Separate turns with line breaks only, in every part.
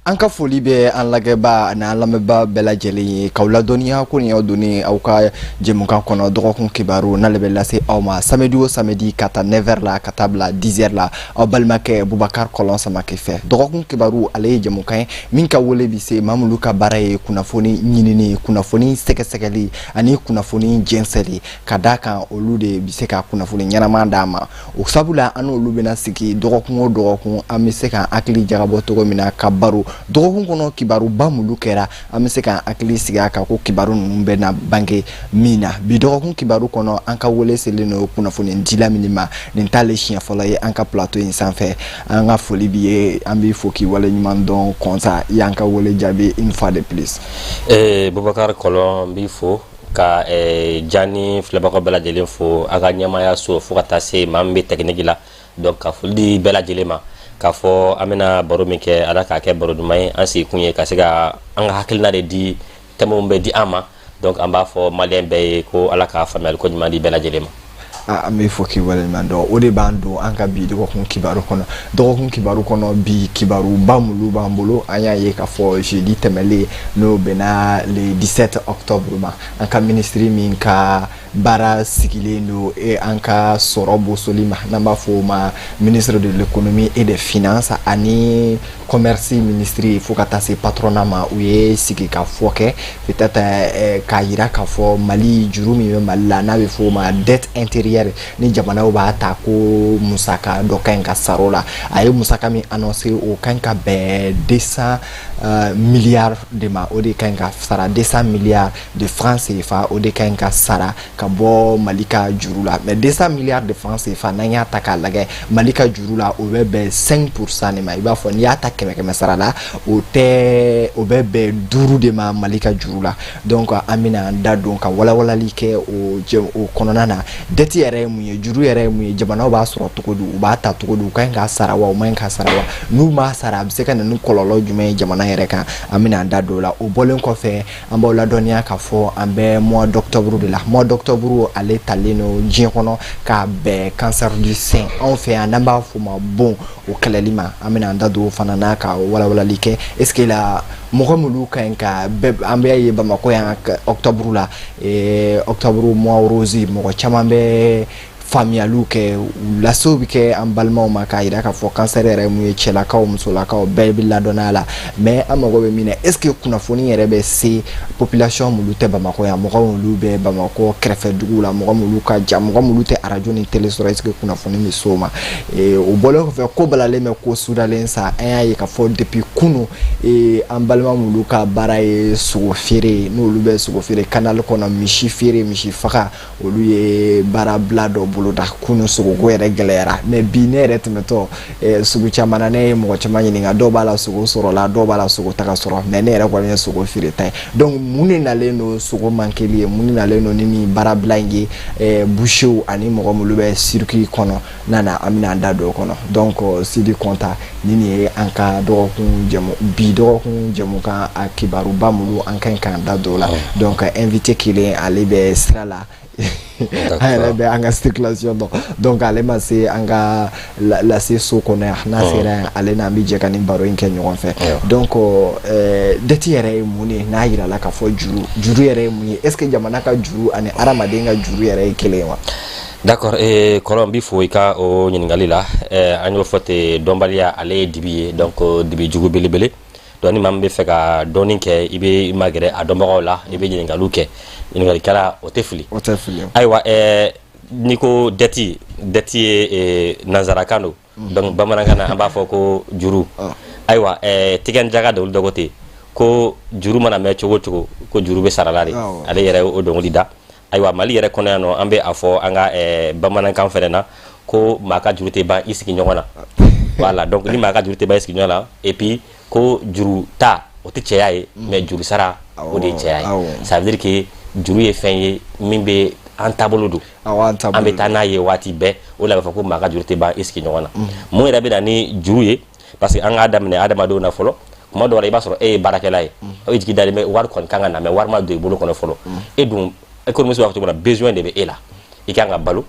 An ka foli bɛ an lagɛba n'an lamɛnba bɛɛ lajɛlen ye k'aw ladɔnniya ko nin y'aw donnen aw ka jɛmukan kɔnɔ dɔgɔkun kibaru n'ale bɛ lase aw ma samedi o samedi ka taa 9h la ka taa bila 10h la aw balimakɛ Bubakari Kɔlɔn Samake fɛ dɔgɔkun kibaru ale ye jɛmukan ye min ka wele bi se maa minnu ka baara ye kunnafoni ɲinini kunnafoni sɛgɛsɛgɛli ani kunnafoni jɛnsɛli ka d'a kan olu de bi se ka kunnafoni ɲɛnaman d'a ma o sabula an n'olu bɛna sigi dɔgɔkun o dɔgɔkun an bɛ se ka hakili jagabɔ cogo min na ka baro dɔgɔkun kɔnɔ kibaruba mulu kɛra an bɛ se ka hakili sigi a kan ko kibaru ninnu bɛ na bange min na bi dɔgɔkun kibaru kɔnɔ an ka wele selen no kunnafoni dila min ma nin t'ale siɲɛ fɔlɔ ye an ka plateau in sanfɛ an ka foli bi ye an b'i fo k'i wale ɲuman dɔn Kɔnsa i y'an ka wele jaabi une fois de plus.
Bubakari Kɔlɔn n b'i fo ka Jani filɛbagaw bɛɛ lajɛlen fo a ka ɲɛmaaya so fo ka taa se maa min bɛ technique la donc ka foli di bɛɛ lajɛlen ma k'a fɔ an bɛna baro min kɛ ala k'a kɛ baro duman ye an sigi kun ye ka se ka an ka hakilina de di thèmes bɛ di an ma donc an b'a fɔ maliyɛn bɛɛ ye ko ala k'a faamuyali ko ɲuman di bɛɛ lajɛlen ma.
An bɛ fo k'i waleɲuman dɔn o de b'an don an ka bi dɔgɔkun kibaru kɔnɔ dɔgɔkun kibaru kɔnɔ bi kibaruba mulu b'an bolo an y'a ye k'a fɔ jeudi tɛmɛlen n'o bɛnna le 17 octobre ma an ka ministre min ka baara sigilen don an ka sɔrɔ bosoli ma n'an b'a fɔ o ma ministre de l'économie et des finances ani commerce ministre fo ka taa se patronat ma u ye sigi ka fɔ kɛ peut-être k'a yira k'a fɔ Mali juru min bɛ Mali la n'a bɛ fɔ o ma dette intérieure ni jamanaw b'a ta ko musaka dɔ ka ɲi ka sara o la a ye musaka min annoncé o ka ɲi ka bɛn 200 milliards de ma o de ka ɲi ka sara 200 milliards de francs CFA o de ka ɲi ka sara ka bɔ Mali ka juru la mais 200 milliards de francs CFA n'an y'a ta k'a lajɛ Mali ka juru la o bɛ bɛn 5% de ma i b'a fɔ n'i y'a ta kɛmɛ sara la o bɛ bɛn 5 de ma Mali ka juru la donc an bɛna an da don ka walawalali kɛ o kɔnɔna na dette yɛrɛ ye mun ye juru yɛrɛ ye mun ye jamanaw b'a sɔrɔ cogo di u b'a ta cogo di u ka ɲi k'a sara wa u ma ɲi k'a sara wa n'u m'a sara a bɛ se ka na ni kɔlɔlɔ jumɛn ye jamana yɛrɛ kan an bɛna an da don o la o bɔlen kɔfɛ an b'aw ladɔnniya k'a fɔ an bɛ mois d'octobre de la mois d'octobre ale talen no diɲɛ kɔnɔ k'a bɛn cancer du sein anw fɛ yan n'an b'a fɔ ma bon o kɛlɛli ma an bɛna an da don o fana na ka walawalali kɛ est-ce que la mɔgɔ minnu ka ɲi ka an bɛ ye Bamakɔ yan octobre la octobre mois rose mɔgɔ caman bɛ faamuyaliw kɛ lasew bɛ kɛ an balimaw ma k'a yira k'a fɔ cancer yɛrɛ mun ye cɛlakaw musolakaw bɛɛ bɛ ladɔnniya la mais an mago bɛ min na est-ce que kunnafoni yɛrɛ bɛ se population minnu tɛ Bamakɔ yan mɔgɔ minnu bɛ Bamakɔ kɛrɛfɛ duguw la mɔgɔ minnu ka jan mɔgɔ minnu tɛ radio ni télé sɔrɔ est-ce que kunnafoni bɛ se o ma o bɔlen kɔfɛ ko balalen bɛ ko sudalen sa an y'a ye k'a fɔ depuis kunun an balima minnu ka baara ye sogo feere n'olu bɛ sogo feere canal kɔnɔ misi feere misi faga olu ye baara bila dɔ bolo da kunu sogoko yɛrɛ gɛlɛyara mais bi ne yɛrɛ tɛmɛtɔ sugu caman na ne ye mɔgɔ caman ɲininka dɔw b'a la sogo sɔrɔ la dɔw b'a la sogo taga sɔrɔ mais ne yɛrɛ kɔni ye sogo feere ta ye donc mun de nalen don sogo mankeli ye mun de nalen don ni nin baara bila in ye bouchew ani mɔgɔ minnu bɛ circuit kɔnɔ nana an bɛna an da don o kɔnɔ donc Sidi Kɔnta ni nin ye an ka bi dɔgɔkun jɛmukan a kibaruba minnu an ka ɲi k'an da don o la donc invité kelen ale bɛ sira la an yɛrɛ bɛ an ka circulation dɔn donc ale ma se an ka lase so kɔnɔ yan n'a sera yan ale n'an bɛ jɛ ka nin baro in kɛ ɲɔgɔn fɛ donc dette yɛrɛ ye mun ye n'a yira la k'a fɔ juru yɛrɛ ye mun ye est-ce que jamana ka juru ani adamaden ka juru yɛrɛ ye kelen ye wa.
D'accord Kɔlɔn n b'i fo i ka o ɲininkali la an y'o fɔ ten dɔnbaliya ale ye dibi ye donc dibi jugu belebele donc ni maa min bɛ fɛ ka dɔɔni kɛ i bɛ magɛrɛ a dɔnbagaw la i bɛ ɲininkaliw kɛ ɲininkalikɛla o tɛ fili ayiwa n'i ko dette ye nanzarakan don donc bamanankan na an b'a fɔ ko juru ayiwa tigɛ ni jaga de olu dɔgɔ ten ko juru mana mɛn cogo o cogo ko juru bɛ sarala de ale yɛrɛ ye o dɔnkili da ayiwa Mali yɛrɛ kɔnɔ yan nɔ an bɛ a fɔ an ka bamanankan fɛnɛ na ko maa ka juru tɛ ban i sigiɲɔgɔn na voilà donc ni maa ka juru tɛ ban i sigiɲɔgɔn na et puis ko juru ta o tɛ cɛya ye mais juru sara o de ye cɛya ye ça veut dire que juru ye fɛn ye min bɛ an taabolo don an bɛ taa n'a ye waati bɛɛ o la bɛ fɔ ko maa ka juru tɛ ban i sigiɲɔgɔn na mun yɛrɛ bɛ na ni juru ye parce que an k'a daminɛ adamadenw na fɔlɔ kuma dɔw la i b'a sɔrɔ e ye baarakɛla ye o jigi dalen bɛ wari kɔni kan ka na mais wari ma don i bolo kɔnɔ fɔlɔ e dun économiste b'a fɔ cogo min na besoin de bɛ e la i kan ka balo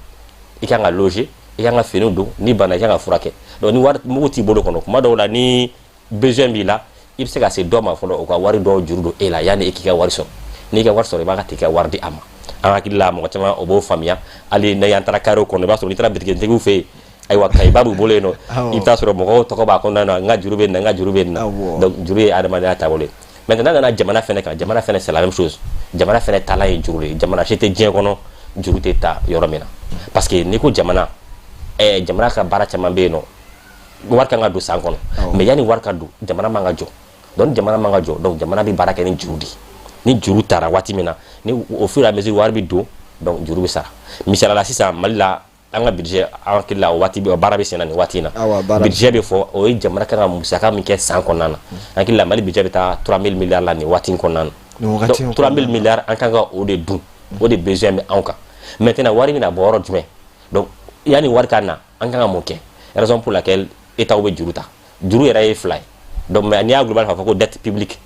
i kan ka loger i kan ka finiw don ni bana i kan ka furakɛ donc ni wari mugu t'i bolo kɔnɔ kuma dɔw la ni besoin b'i la i bɛ se ka se dɔ ma fɔlɔ o ka wari dɔw juru don e la yanni e k'i ka wari sɔrɔ n'i ka wari sɔrɔ i b'a ka t'i ka wari di a ma an hakili la mɔgɔ caman o b'o faamuya hali n'an taara carreau kɔnɔ i b'a sɔrɔ n'i taara bitigitigiw fɛ yen ayiwa kayiba b'u bolo yen nɔ i bɛ taa sɔrɔ mɔgɔw tɔgɔ b'a kɔnɔna na n ka juru bɛ nin na n ka juru bɛ nin na donc juru ye adamadenya taabolo ye maintenant nana jamana fɛnɛ kan jamana fɛnɛ c'est la même chose jamana fɛnɛ taala ye juru ye jamana si tɛ diɲɛ kɔnɔ juru tɛ ta yɔrɔ min na parce que n'i ko jamana jamana ka baara caman bɛ yen nɔ wari kan ka don san kɔnɔ mais yanni wari ka don jamana man ka jɔ donc jamana man ka jɔ donc jamana bɛ baara kɛ ni juru de ni juru taara waati min na ni au fur et à mesure wari bɛ don donc juru bɛ sara misaliya la sisan Mali la an ka budget an hakili la o waati baara bɛ sen na nin waati in na budget bɛ fɔ o ye jamana kan ka musaka min kɛ san kɔnɔna na an hakili la Mali budget bɛ taa 3000 milliards la nin waati in kɔnɔna na donc 3000 milliards an kan ka o de dun o de besoin bɛ anw kan maintenant wari bɛna bɔ yɔrɔ jumɛn donc yanni wari ka na an kan ka mun kɛ raison pour laquelle état bɛ juru ta juru yɛrɛ ye fila ye donc mais n'i y'a global k'a fɔ ko dette publique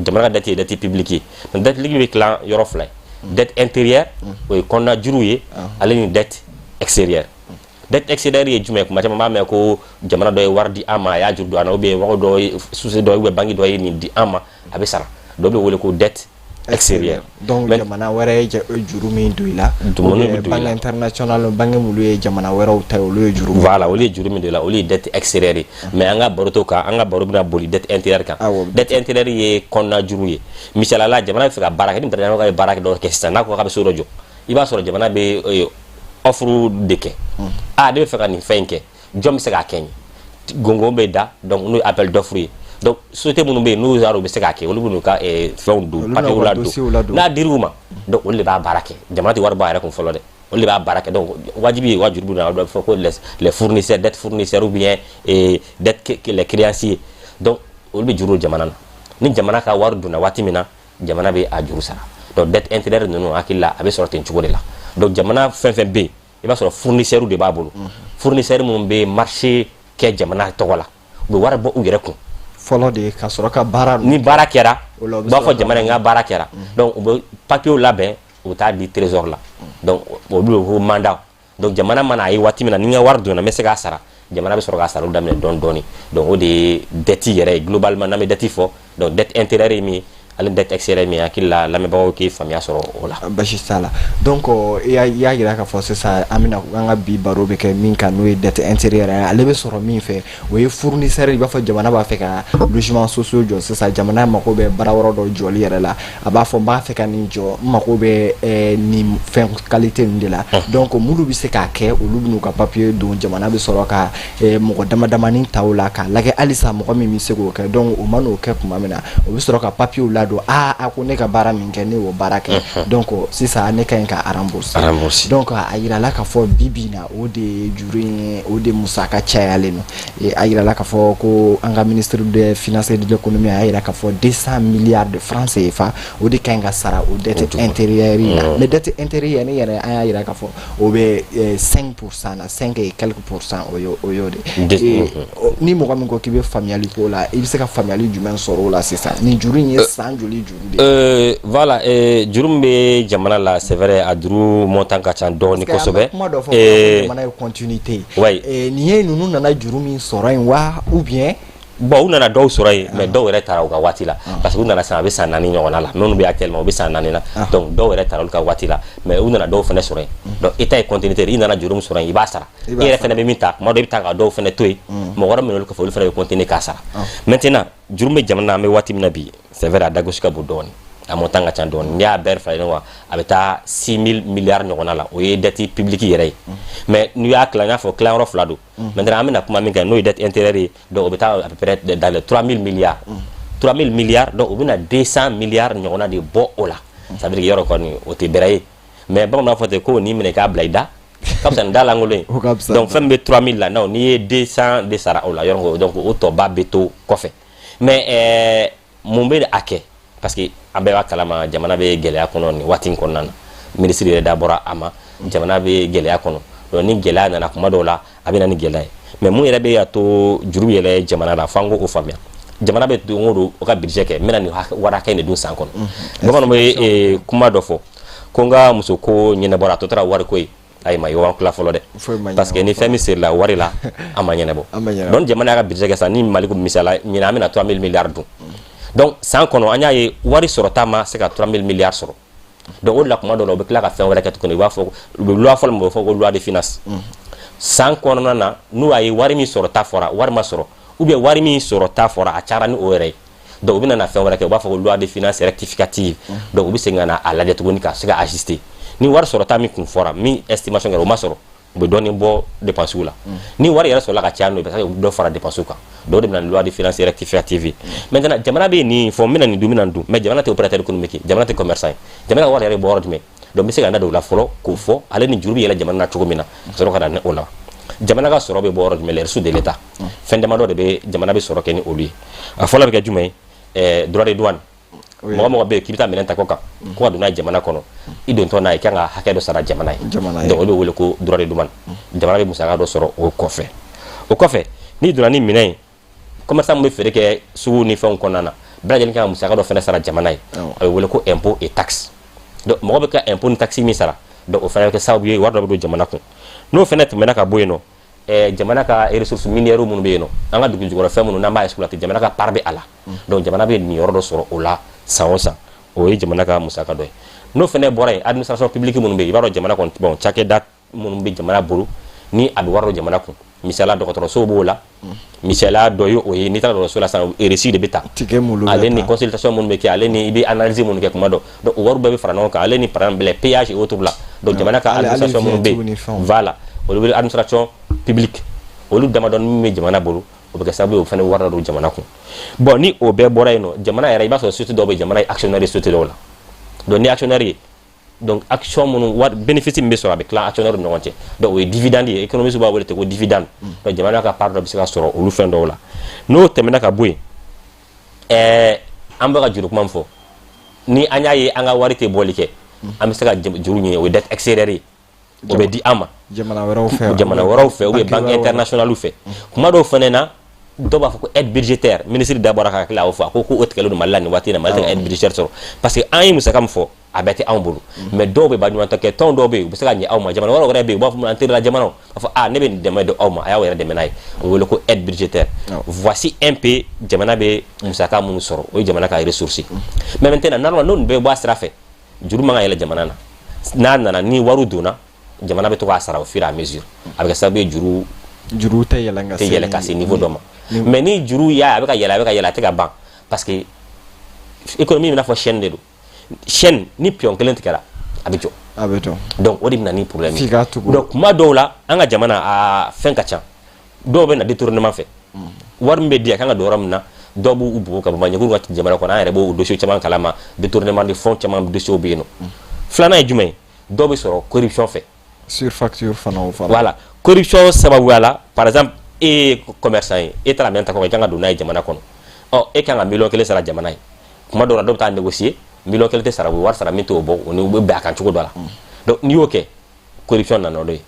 jamana ka dette ye dette publique ye donc dette publique bɛ tilan yɔrɔ fila ye dette intérieure o ye kɔnɔna juru ye ale ni dette extérieure dette extérieure ye jumɛn kuma caman b'a mɛn ko jamana dɔ ye wari di an ma a y'a juru don an na ou bien mɔgɔ dɔ ye société dɔ ye ou bien banque dɔ ye nin di an ma a bɛ sara dɔ bɛ wele ko dette extérieur
donc jamana wɛrɛ ye juru min don i la banque internationale banque minnu ye jamana wɛrɛw ta olu ye juru
voilà olu ye juru min don i la olu ye dette extérieure ye mais an ka baro t'o kan an ka baro bɛna boli dette intérieure kan dette intérieure ye kɔnɔna juru ye misaliya la jamana bɛ fɛ ka baara kɛ ni jamana ka baara kɛ dɔ kɛ sisan n'a ko k'a bɛ so dɔ jɔ i b'a sɔrɔ jamana bɛ offre de kɛ ne bɛ fɛ ka nin fɛn in kɛ jɔn bɛ se k'a kɛ n ye gongon bɛ da donc n'o ye appel d'offre ye donc société minnu bɛ yen n'u y'a dɔn u bɛ se k'a kɛ olu bɛ n'u ka fɛnw don papiers la don n'a dir'u ma donc olu de b'a baara kɛ jamana tɛ wari bɔ a yɛrɛ kun fɔlɔ dɛ olu de b'a baara kɛ donc wajibi ye wajuru bɛ na a bɛ fɔ ko les fournisseurs dette fournisseurs ou bien dette les créanciers donc olu bɛ juru jamana na ni jamana ka wari donna waati min na jamana bɛ a juru sara donc dette intérieure ninnu hakili la a bɛ sɔrɔ ten cogo de la donc jamana fɛn fɛn bɛ yen i b'a sɔrɔ fournisseurs de b'a bolo fournisseurs minnu bɛ marché kɛ jamana tɔgɔ la u bɛ wari bɔ u yɛrɛ kun
fɔlɔ de ka sɔrɔ ka baara
ni baara kɛra u b'a fɔ jamana in ka baara kɛra donc u bɛ papiers labɛn u bɛ taa di trésor la donc olu bɛ ko mandat donc jamana mana a ye waati min na ni n ka wari donna n bɛ se k'a sara jamana bɛ sɔrɔ k'a sara daminɛ dɔɔni dɔɔni donc o de ye dette yɛrɛ ye globalement n'an bɛ dette fɔ donc dette intérieure ye min ye ale dette extérieure min hakili la lamɛnbagaw k'i faamuya sɔrɔ o la
basi t'a la donc i y'a yira k'a fɔ sisan an bɛna an ka bi baro bɛ kɛ min kan n'o ye dette intérieure ye ale bɛ sɔrɔ min fɛ o ye fournisseur i b'a fɔ jamana b'a fɛ ka logement sociaux jɔ sisan jamana mako bɛ baara yɔrɔ dɔ jɔli yɛrɛ la a b'a fɔ n b'a fɛ ka nin jɔ n mako bɛ nin fɛn qualité ninnu de la donc minnu bɛ se k'a kɛ olu bɛ n'u ka papier don jamana bɛ sɔrɔ ka mɔgɔ damadamanin ta o la k'a lajɛ halisa mɔgɔ min bɛ se k'o kɛ donc o ma n'o kɛ tuma min na o bɛ sɔrɔ ka papier la don a ko ne ka baara min kɛ ne y'o baara kɛ donc sisan ne ka ɲi ka rembourser donc a yirala k'a fɔ bi na o de juru in o de musaka cayalen no a yirala k'a fɔ ko an ka ministre de finance et de l'économie a yira k'a fɔ 200 milliards de francs CFA o de ka ɲi ka sara o dette intérieure la mais dette intérieure ne yɛrɛ an y'a yira k'a fɔ o bɛ 5% na 5 et quelques pourcents o y'o de ni mɔgɔ min ko k'i bɛ faamuyali k'o la i bɛ se ka faamuyali jumɛn sɔrɔ o la sisan nin juru in ye san joli
voilà juru min bɛ jamana la c'est vrai a juru montant ka ca dɔɔni kosɛbɛ
kuma dɔ fɔ jamana ye continuité nin ye ninnu nana juru min sɔrɔ yen wa ou bien
bon u nana dɔw sɔrɔ yen mais dɔw yɛrɛ taara u ka waati la parce que u nana san a bɛ san 4 ɲɔgɔnna la minnu bɛ actuellement u bɛ san 4 na donc dɔw yɛrɛ taara olu ka waati la mais u nana dɔw fɛnɛ sɔrɔ yen donc état ye continuité i nana juru min sɔrɔ yen i b'a sara i yɛrɛ fɛnɛ bɛ min ta tuma dɔ i bɛ taa ka dɔw fɛnɛ to yen mɔgɔ wɛrɛ minɛ olu kɔfɛ olu fɛnɛ bɛ continuer k'a sara maintenant juru bɛ jamana na an bɛ waati min na bi c'est vrai a dagosi ka bon dɔɔni a montant ka ca dɔɔni n'i y'a bɛɛ fara ɲɔgɔn kan a bɛ taa 6000 milliards ɲɔgɔnna la o ye dette publique yɛrɛ ye mais n'i y'a tila n y'a fɔ tilayɔrɔ fila don maintenant an bɛna kuma min kan n'o ye dette intérieure ye donc o bɛ taa à peu près dans les 3000 milliards 3000 milliards donc o bɛna 200 milliards ɲɔgɔnna de bɔ o la ça veut dire yɔrɔ kɔni o tɛ bɛrɛ ye mais bamananw fɔ ten ko n'i minɛ k'a bila i da ka fisa ni da lankolon ye donc fɛn min bɛ 3000 la non n'i ye 200 de sara o la yɔrɔ donc o tɔba bɛ to kɔfɛ mais mun bɛ a kɛ parce que an bɛɛ b'a kalama jamana bɛ gɛlɛya kɔnɔ nin waati in kɔnɔna na ministre yɛrɛ da bɔra a ma jamana bɛ gɛlɛya kɔnɔ donc ni gɛlɛya nana kuma dɔw la a bɛ na ni gɛlɛya ye mais mun yɛrɛ bɛ a to juru yɛlɛ jamana la f'an k'o faamuya jamana bɛ don o don o ka budget kɛ n bɛna nin wari hakɛ in de dun san kɔnɔ bamananw bɛ kuma dɔ fɔ ko n ka muso ko ɲɛnabɔra a tɔ tora wari ko ye ayi ma y'an tila fɔlɔ dɛ parce que ni fɛn min sirila wari la a ma ɲɛnabɔ donc jamana y'a ka budget kɛ sisan ni Mali ko misala ɲinan an bɛna 3000 milliards dun donc san kɔnɔ an y'a ye wari sɔrɔta ma se ka 3000 milliards sɔrɔ donc o de la kuma dɔ la u bɛ tila ka fɛn wɛrɛ kɛ tuguni u b'a fɔ u bɛ loi fɔlɔ min bɛ fɔ ko loi de finance san kɔnɔna na n'u y'a ye wari min sɔrɔta fɔra wari ma sɔrɔ ou bien wari min sɔrɔta fɔra a cayara ni o yɛrɛ ye donc u bɛ na fɛn wɛrɛ kɛ u b'a fɔ ko loi de finance rectificative donc u bɛ segin ka na a lajɛ tuguni ka se ka ajuster ni wari sɔrɔta min kun fɔra min estimation kɛra o ma sɔrɔ u bɛ dɔɔnin bɔ dépenses la ni wari yɛrɛ sɔrɔla ka caya n'o ye parce que u bɛ dɔ fara dépenses kan donc o de bɛ na ni loi de finance rectificative ye maintenant jamana bɛ nin fɔ n bɛna nin dun n bɛna nin dun mais jamana tɛ opérateur économique ye jamana tɛ commerçant ye jamana ka wari yɛrɛ bɛ bɔ yɔrɔ jumɛn donc n bɛ se ka n da don o la fɔlɔ k'o fɔ ale ni juru bɛ yɛlɛ jamana na cogo min na ka sɔrɔ ka na ni o la jamana ka sɔrɔ bɛ bɔ yɔrɔ jumɛn les ressources de l'état fɛn damadɔ de bɛ jamana bɛ sɔrɔ kɛ ni olu ye a fɔlɔ bɛ kɛ jumɛn ye droit de douane mɔgɔ mɔgɔ bɛ yen k'i bɛ taa minɛn ta kɔ kan ko ka don n'a ye jamana kɔnɔ i dontɔ n'a ye kan ka hakɛ dɔ sara jamana ye donc o de bɛ wele ko droit de douane jamana bɛ musaka dɔ sɔrɔ o kɔfɛ n'i donna ni minɛn ye commerçant min bɛ feere kɛ sugu ni fɛnw kɔnɔna na bɛɛ lajɛlen kan ka musaka dɔ fana sara jamana ye a bɛ wele ko impôt et taxe donc mɔgɔ bɛ ka impôt ni taxe min sara donc o fana bɛ kɛ sababu ye wari dɔ bɛ don jamana kun n'o fana tɛmɛna ka bɔ yen nɔ jamana ka ressources minières minnu bɛ yen nɔ an ka dugu jukɔrɔ fɛn minnu n'an b'a exploiter jamana ka part bɛ a la donc jamana bɛ nin yɔrɔ dɔ sɔrɔ o la san o san o ye jamana ka musaka dɔ ye n'o fana bɔra yen administration publique minnu bɛ yen i b'a dɔn jamana kɔni bon cakɛda minnu bɛ jamana bolo ni a bɛ wari dɔ jamana kun misaliya dɔgɔtɔrɔso b'o la misaliya dɔ ye o ye n'i taara dɔgɔtɔrɔso la sisan RSI de bɛ ta ale ni consultation minnu bɛ kɛ ale ni i bɛ analyse minnu kɛ kuma dɔ donc o wari bɛɛ bɛ fara ɲɔgɔn kan ale ni par exemple péage et autres la donc jamana ka administration minnu bɛ yen voilà olu bɛ administration publique olu damadɔni min bɛ jamana bolo o bɛ kɛ sababu ye o fana wari dɔ don jamana kun bon ni o bɛɛ bɔra yen nɔ jamana yɛrɛ i b'a sɔrɔ société dɔw bɛ jamana ye actionnaire ye société dɔw la donc ni actionnaire ye donc action minnu wari bénéfice min bɛ sɔrɔ a bɛ tila actionnaire ni ɲɔgɔn cɛ donc o ye dividende ye économiste b'a wele ten ko dividende donc jamana ka part dɔ bɛ se ka sɔrɔ olu fɛn dɔw la n'o tɛmɛna ka bɔ yen an bɛ ka juru kuma min fɔ ni an y'a ye an ka wari tɛ bɔli kɛ an bɛ se ka juru ɲini o ye dette extérieure ye o bɛ di an ma jamana wɛrɛw fɛ ou bien banque internationale fɛ kuma dɔw fana na dɔw b'a fɔ ko aide budgétaire ministre da bɔra ka hakili la o fɔ a ko o tigɛlen don Mali la nin waati in na Mali tɛ ka aide budgétaire sɔrɔ parce que an ye musaka min fɔ a bɛɛ tɛ anw bolo mais dɔw bɛ baɲumankɛ kɛ tɔn dɔw bɛ yen u bɛ se ka ɲɛ aw ma jamana wɛrɛw bɛ yen u b'a fɔ an terila jamanaw a fɔ ne bɛ nin dɛmɛ di aw ma a y'aw yɛrɛ dɛmɛ n'a ye o bɛ wele ko aide budgétaire voici un peu jamana bɛ musaka minnu sɔrɔ o ye jamana ka ressource mais maintenant normalement n'o bɛɛ bɔ a sira fɛ juru man ka yɛlɛ jamana na n'a nana ni wariw donna jamana bɛ to k'a sara au fur et à mesure a bɛ kɛ sababu ye juru tɛ yɛlɛ ka se niveau dɔ ma mais ni juru y'a a bɛ ka yɛlɛ a tɛ ka ban parce que économie bɛ n'a fɔ chaîne de don chaîne ni pion kelen tigɛra a bɛ jɔ donc o de bɛ na ni problème ye donc kuma dɔw la an ka jamana a fɛn ka ca dɔw bɛ na détournement fɛ wari min bɛ di a kan ka don yɔrɔ min na dɔw b'u bugu ka bɔ ɲɛkuru ka jamana kɔnɔ an yɛrɛ b'o dossier caman kalama détournement de fonds caman dossier bɛ yen nɔ filanan ye jumɛn ye dɔw bɛ sɔrɔ corruption fɛ
surfacture fana
voilà corruption sababuya la par exemple e ye commerçant ye e taara minɛn ta kɔnɔ i kan ka don n'a ye jamana kɔnɔ ɔ e kan ka miliyɔn kelen sara jamana ye kuma dɔw la dɔw bɛ taa négocier miliyɔn kelen tɛ sara u bɛ wari sara min t'o bɔ o ni u bɛ bɛn a kan cogo dɔ la donc n'i y'o kɛ corruption nana o de ye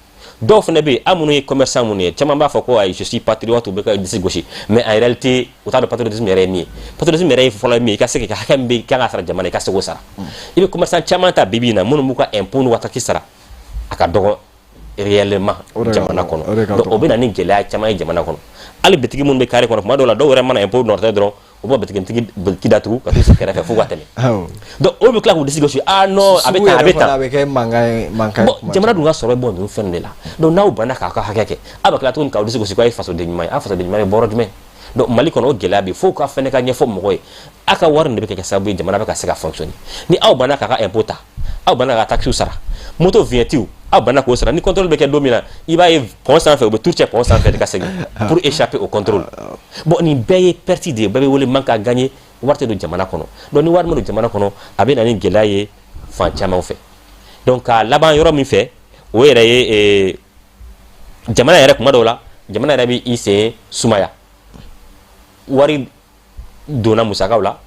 dɔw fana bɛ yen an minnu ye commerçant minnu ye caman b'a fɔ ko ayi je suis patriote u bɛ ka disi gosi mais en réalité u t'a dɔn patriotisme yɛrɛ ye min ye patriotisme yɛrɛ ye fɔlɔ min ye i ka se k'i ka hakɛ min bɛ i kan ka sara jamana i ka se k'o sara i bɛ commerçant caman ta bibi in na minnu b'u ka impôt n'u ka taxe sara a ka dɔgɔ réellement jamana kɔnɔ donc o bɛ na ni gɛlɛya caman ye jamana kɔnɔ hali bitigi minnu bɛ carré kɔnɔ kuma dɔw la dɔw yɛrɛ mana impôt nɔfɛ dɔrɔn o b'a bitigi datugu ka t'u sigi kɛrɛfɛ fo ka tɛmɛ donc olu bɛ tila k'u disi gosi ah non a bɛ tan a bɛ tan bon jamana dun ka sɔrɔ bɛ bɔ ninnu fɛn de la donc n'aw banna k'a ka hakɛ kɛ a bɛ tila tuguni k'aw disi gosi k'a ye fasoden ɲuman ye a fasoden ɲuman ye bɔrɔ jumɛn donc Mali kɔnɔ o gɛlɛya bɛ yen fo k'a fɛnɛ ka ɲɛfɔ mɔgɔ ye a ka wari nin de bɛ kɛ sababu ye jamana bɛ ka se ka fonctionner ni aw banna k'a ka impôt ta aw banna k'a ka taxe sara moto vignette aw banna k'o sara ni contrôle bɛ kɛ don min na i b'a ye pont sanfɛ u bɛ tur cɛ pont sanfɛ de ka segin pour échapper au contrôle bon nin bɛɛ ye perte de ye bɛɛ bɛ wele manque à gagner wari tɛ don jamana kɔnɔ donc ni wari ma don jamana kɔnɔ a bɛ na ni gɛlɛya ye fan caman fɛ donc k'a laban yɔrɔ min fɛ o yɛrɛ ye jamana yɛrɛ kuma dɔw la jamana yɛrɛ bɛ i sen sumaya wari donna musakaw la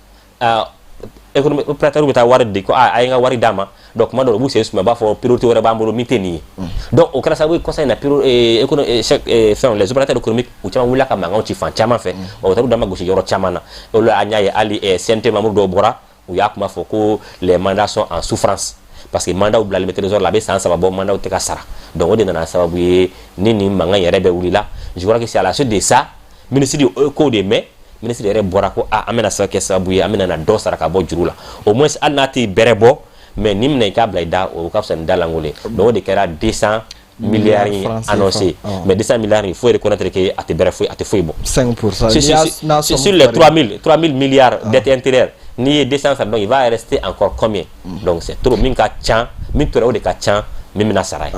opérateur bɛ taa wari di ko a ye n ka wari d'a ma donc kuma dɔw la u b'u sen sumaya u b'a fɔ priorité wɛrɛ b'an bolo min tɛ nin ye donc o kɛra sababu ye kɔsa in na fɛnw les opérateurs économiques u caman wulila ka mankanw ci fan caman fɛ o taara u dama gosi yɔrɔ caman na olu an y'a ye hali CNT membre dɔw bɔra u y'a kuma fɔ ko les mandats sont en souffrance parce que mandat bilalen bɛ trésor la a bɛ san 3 bɔ mandat tɛ ka sara donc o de nana sababu ye ni nin mankan yɛrɛ bɛ wulila je crois que c'est à la suite de ça ministre y'o ko de mɛn ministre yɛrɛ bɔra ko an bɛna sɛbɛn kɛ sababu ye an bɛna na dɔ sara ka bɔ juru la au moins hali n'a tɛ bɛrɛ bɔ mais ni minɛ i k'a bila i da o ka fisa ni da lankolon ye donc o de kɛra 200 milliards annoncés mais 200 milliards il faut reconnaître que a tɛ bɛrɛ foyi a tɛ foyi bɔ
5%
sur les 3000 milliards dettes intérieures n'i ye 200 sara donc il va rester encore combien donc c'est trop min ka ca min tora o de ka ca min bɛna sara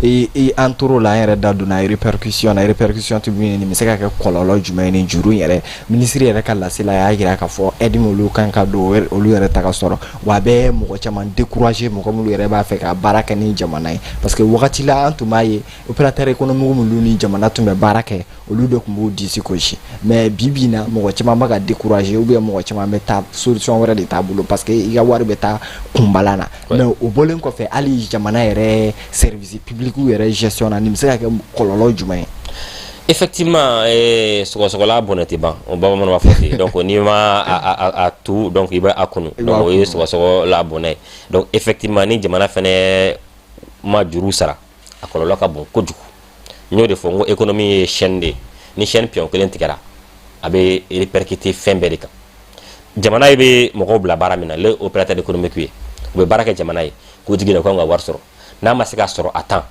ye an tor'o la an yɛrɛ da donna répercussion tɛ min nin bɛ se ka kɛ kɔlɔlɔ jumɛn ni juru yɛrɛ ministre yɛrɛ ka lasela y'a jira k'a fɔ aide min olu kan ka don olu yɛrɛ ta ka sɔrɔ wa a bɛ mɔgɔ caman décourager mɔgɔ minnu yɛrɛ b'a fɛ ka baara kɛ ni jamana ye parce que wagati la an tun b'a ye opérateur économique minnu ni jamana tun bɛ baara kɛ olu de tun b'u disi gosi mais bi bi in na mɔgɔ caman bɛ ka décourager ou bien mɔgɔ caman bɛ taa solution wɛrɛ de t'a bolo parce que i ka wari bɛ taa kunbalan na mais o bɔlen kɔfɛ hali jamana yɛrɛ service public ou gestion na nin bɛ se ka kɛ kɔlɔlɔ jumɛn ye
effectivement sɔgɔsɔgɔla bɔnɛ tɛ ban o bamananw b'a fɔ ten donc n'i ma a tu donc i bɛ a kunu donc o ye sɔgɔsɔgɔla bɔnɛ ye donc effectivement ni jamana fɛnɛ ma juru sara a kɔlɔlɔ ka bon kojugu n y'o de fɔ n ko économie ye chaîne de ye ni chaîne pion kelen tigɛra a bɛ répercuter fɛn bɛɛ de kan jamana ye bɛ mɔgɔw bila baara min na le opérateur économique ye u bɛ baara kɛ jamana ye k'o tigi de kan ka wari sɔrɔ n'a ma se ka sɔrɔ a temps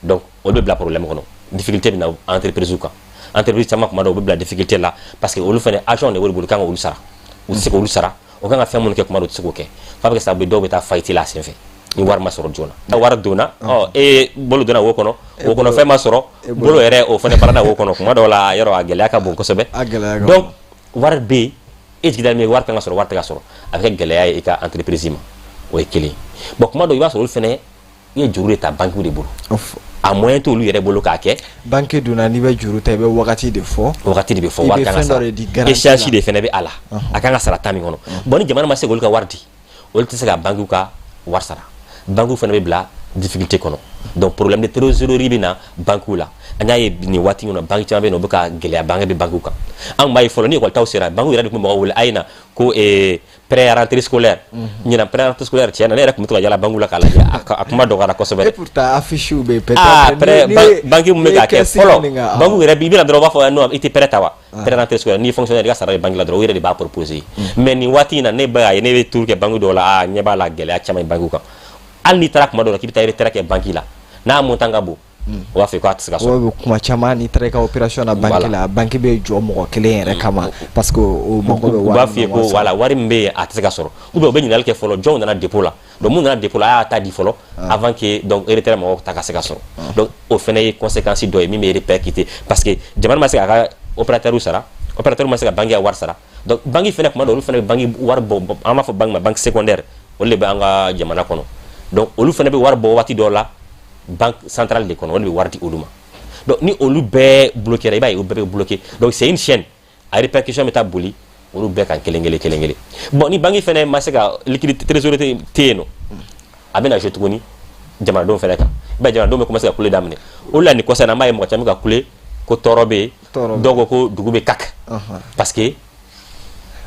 donc olu bɛ bila problème kɔnɔ difficulté bɛ na entreprise kan entreprise caman kuma dɔw u bɛ bila difficulté la parce que olu fɛnɛ agent de wari bolo kan ka olu sara u tɛ se k'olu sara o kan ka fɛn minnu kɛ kuma dɔw u tɛ se k'o kɛ f'a bɛ kɛ sababu ye dɔw bɛ taa faillite la a senfɛ ni wari ma sɔrɔ joona n'a wari donna bolo donna wo kɔnɔ fɛn ma sɔrɔ bolo yɛrɛ o fɛnɛ baara na wo kɔnɔ kuma dɔw la yɔrɔ a gɛlɛya ka bon kosɛbɛ donc wari bɛ yen e jigida min wari kan ka sɔrɔ wari tɛ ka sɔrɔ a bɛ kɛ gɛlɛya ye i ka entreprise ma o ye kelen bon kuma dɔw i b'a sɔrɔ olu fɛnɛ i ye juru de ta banque de bolo a moyen t'olu yɛrɛ bolo k'a kɛ
banque donna n'i bɛ juru ta i bɛ wagati de fɔ
wari kan ka sara échéance de fɛnɛ bɛ a la a kan ka sara temps min kɔnɔ bon ni jamana ma se k'olu ka wari di olu tɛ se ka banque ka wari sara banque fɛnɛ bɛ bila difficulté kɔnɔ donc problème de trésorerie bɛ na banque la an y'a ye nin waati kɔnɔ banque caman bɛ yen nɔ u bɛ ka gɛlɛya banque bɛ banque kan an b'a ye fɔlɔ ni école taw sera banque yɛrɛ de tun bɛ mɔgɔw wele a ye na ko prêt à rentrée scolaire ɲinan prêt à rentrée scolaire tiɲɛ na ne yɛrɛ tun bɛ to ka yala banque la k'a lajɛ a kuma dɔgɔyara kosɛbɛ
et pourtant affiche bɛ peut-être
banque mun bɛ k'a kɛ fɔlɔ banque yɛrɛ i bɛna dɔrɔn u b'a fɔ non i tɛ prêt ta wa prêt à rentrée scolaire n'i ye fonctionnaire i ka sara de banque la dɔrɔn o yɛrɛ de b'a proposer mais nin waati in na ne b'a ye ne bɛ tour kɛ banque dɔw la ɲɛ b'a la gɛlɛya caman ye banque kan hali n'i taara kuma dɔw la k'i bɛ taa retraite kɛ banque la n'a montant ka bon o b'a fɔ k'a tɛ se ka sɔrɔ
kuma caman n'i taara i ka opération na banque la banque bɛ jɔ mɔgɔ kelen yɛrɛ kama parce que o mago bɛ
wari u b'a f'i ye ko voilà wari min bɛ yen a tɛ se ka sɔrɔ ou bien u bɛ ɲininkali kɛ fɔlɔ jɔnw nana dépôt la donc mun nana dépôt la a y'a ta di fɔlɔ avant que donc retraite mɔgɔw ta ka se ka sɔrɔ donc o fɛnɛ ye conséquence dɔ ye min bɛ répercuter parce que jamana ma se k'a ka opérateur sara opérateur ma se ka banque ya wari sara donc banque fɛnɛ kuma dɔ olu fɛnɛ bɛ banque wari bɔ an b'a fɔ banque ma banque secondaire olu de bɛ an ka jamana kɔnɔ donc olu fɛnɛ bɛ wari bɔ waati dɔw la banque centrale de kɔnɔ olu bɛ wari di olu ma donc ni olu bɛɛ bloqué i b'a ye o bɛɛ bɛ bloqué donc c'est une chaîne a répercussion bɛ taa boli olu bɛɛ kan kelen kelen bon ni banque fɛnɛ ma se ka liquidité trésorerie tɛ yen nɔ a bɛ na jouer tuguni jamanadenw fɛnɛ kan i b'a ye jamanadenw bɛ commencer ka kule daminɛ o la nin kɔsa in na an b'a ye mɔgɔ caman bɛ ka kule ko tɔɔrɔ bɛ yen dɔw ko dugu bɛ kaki parce que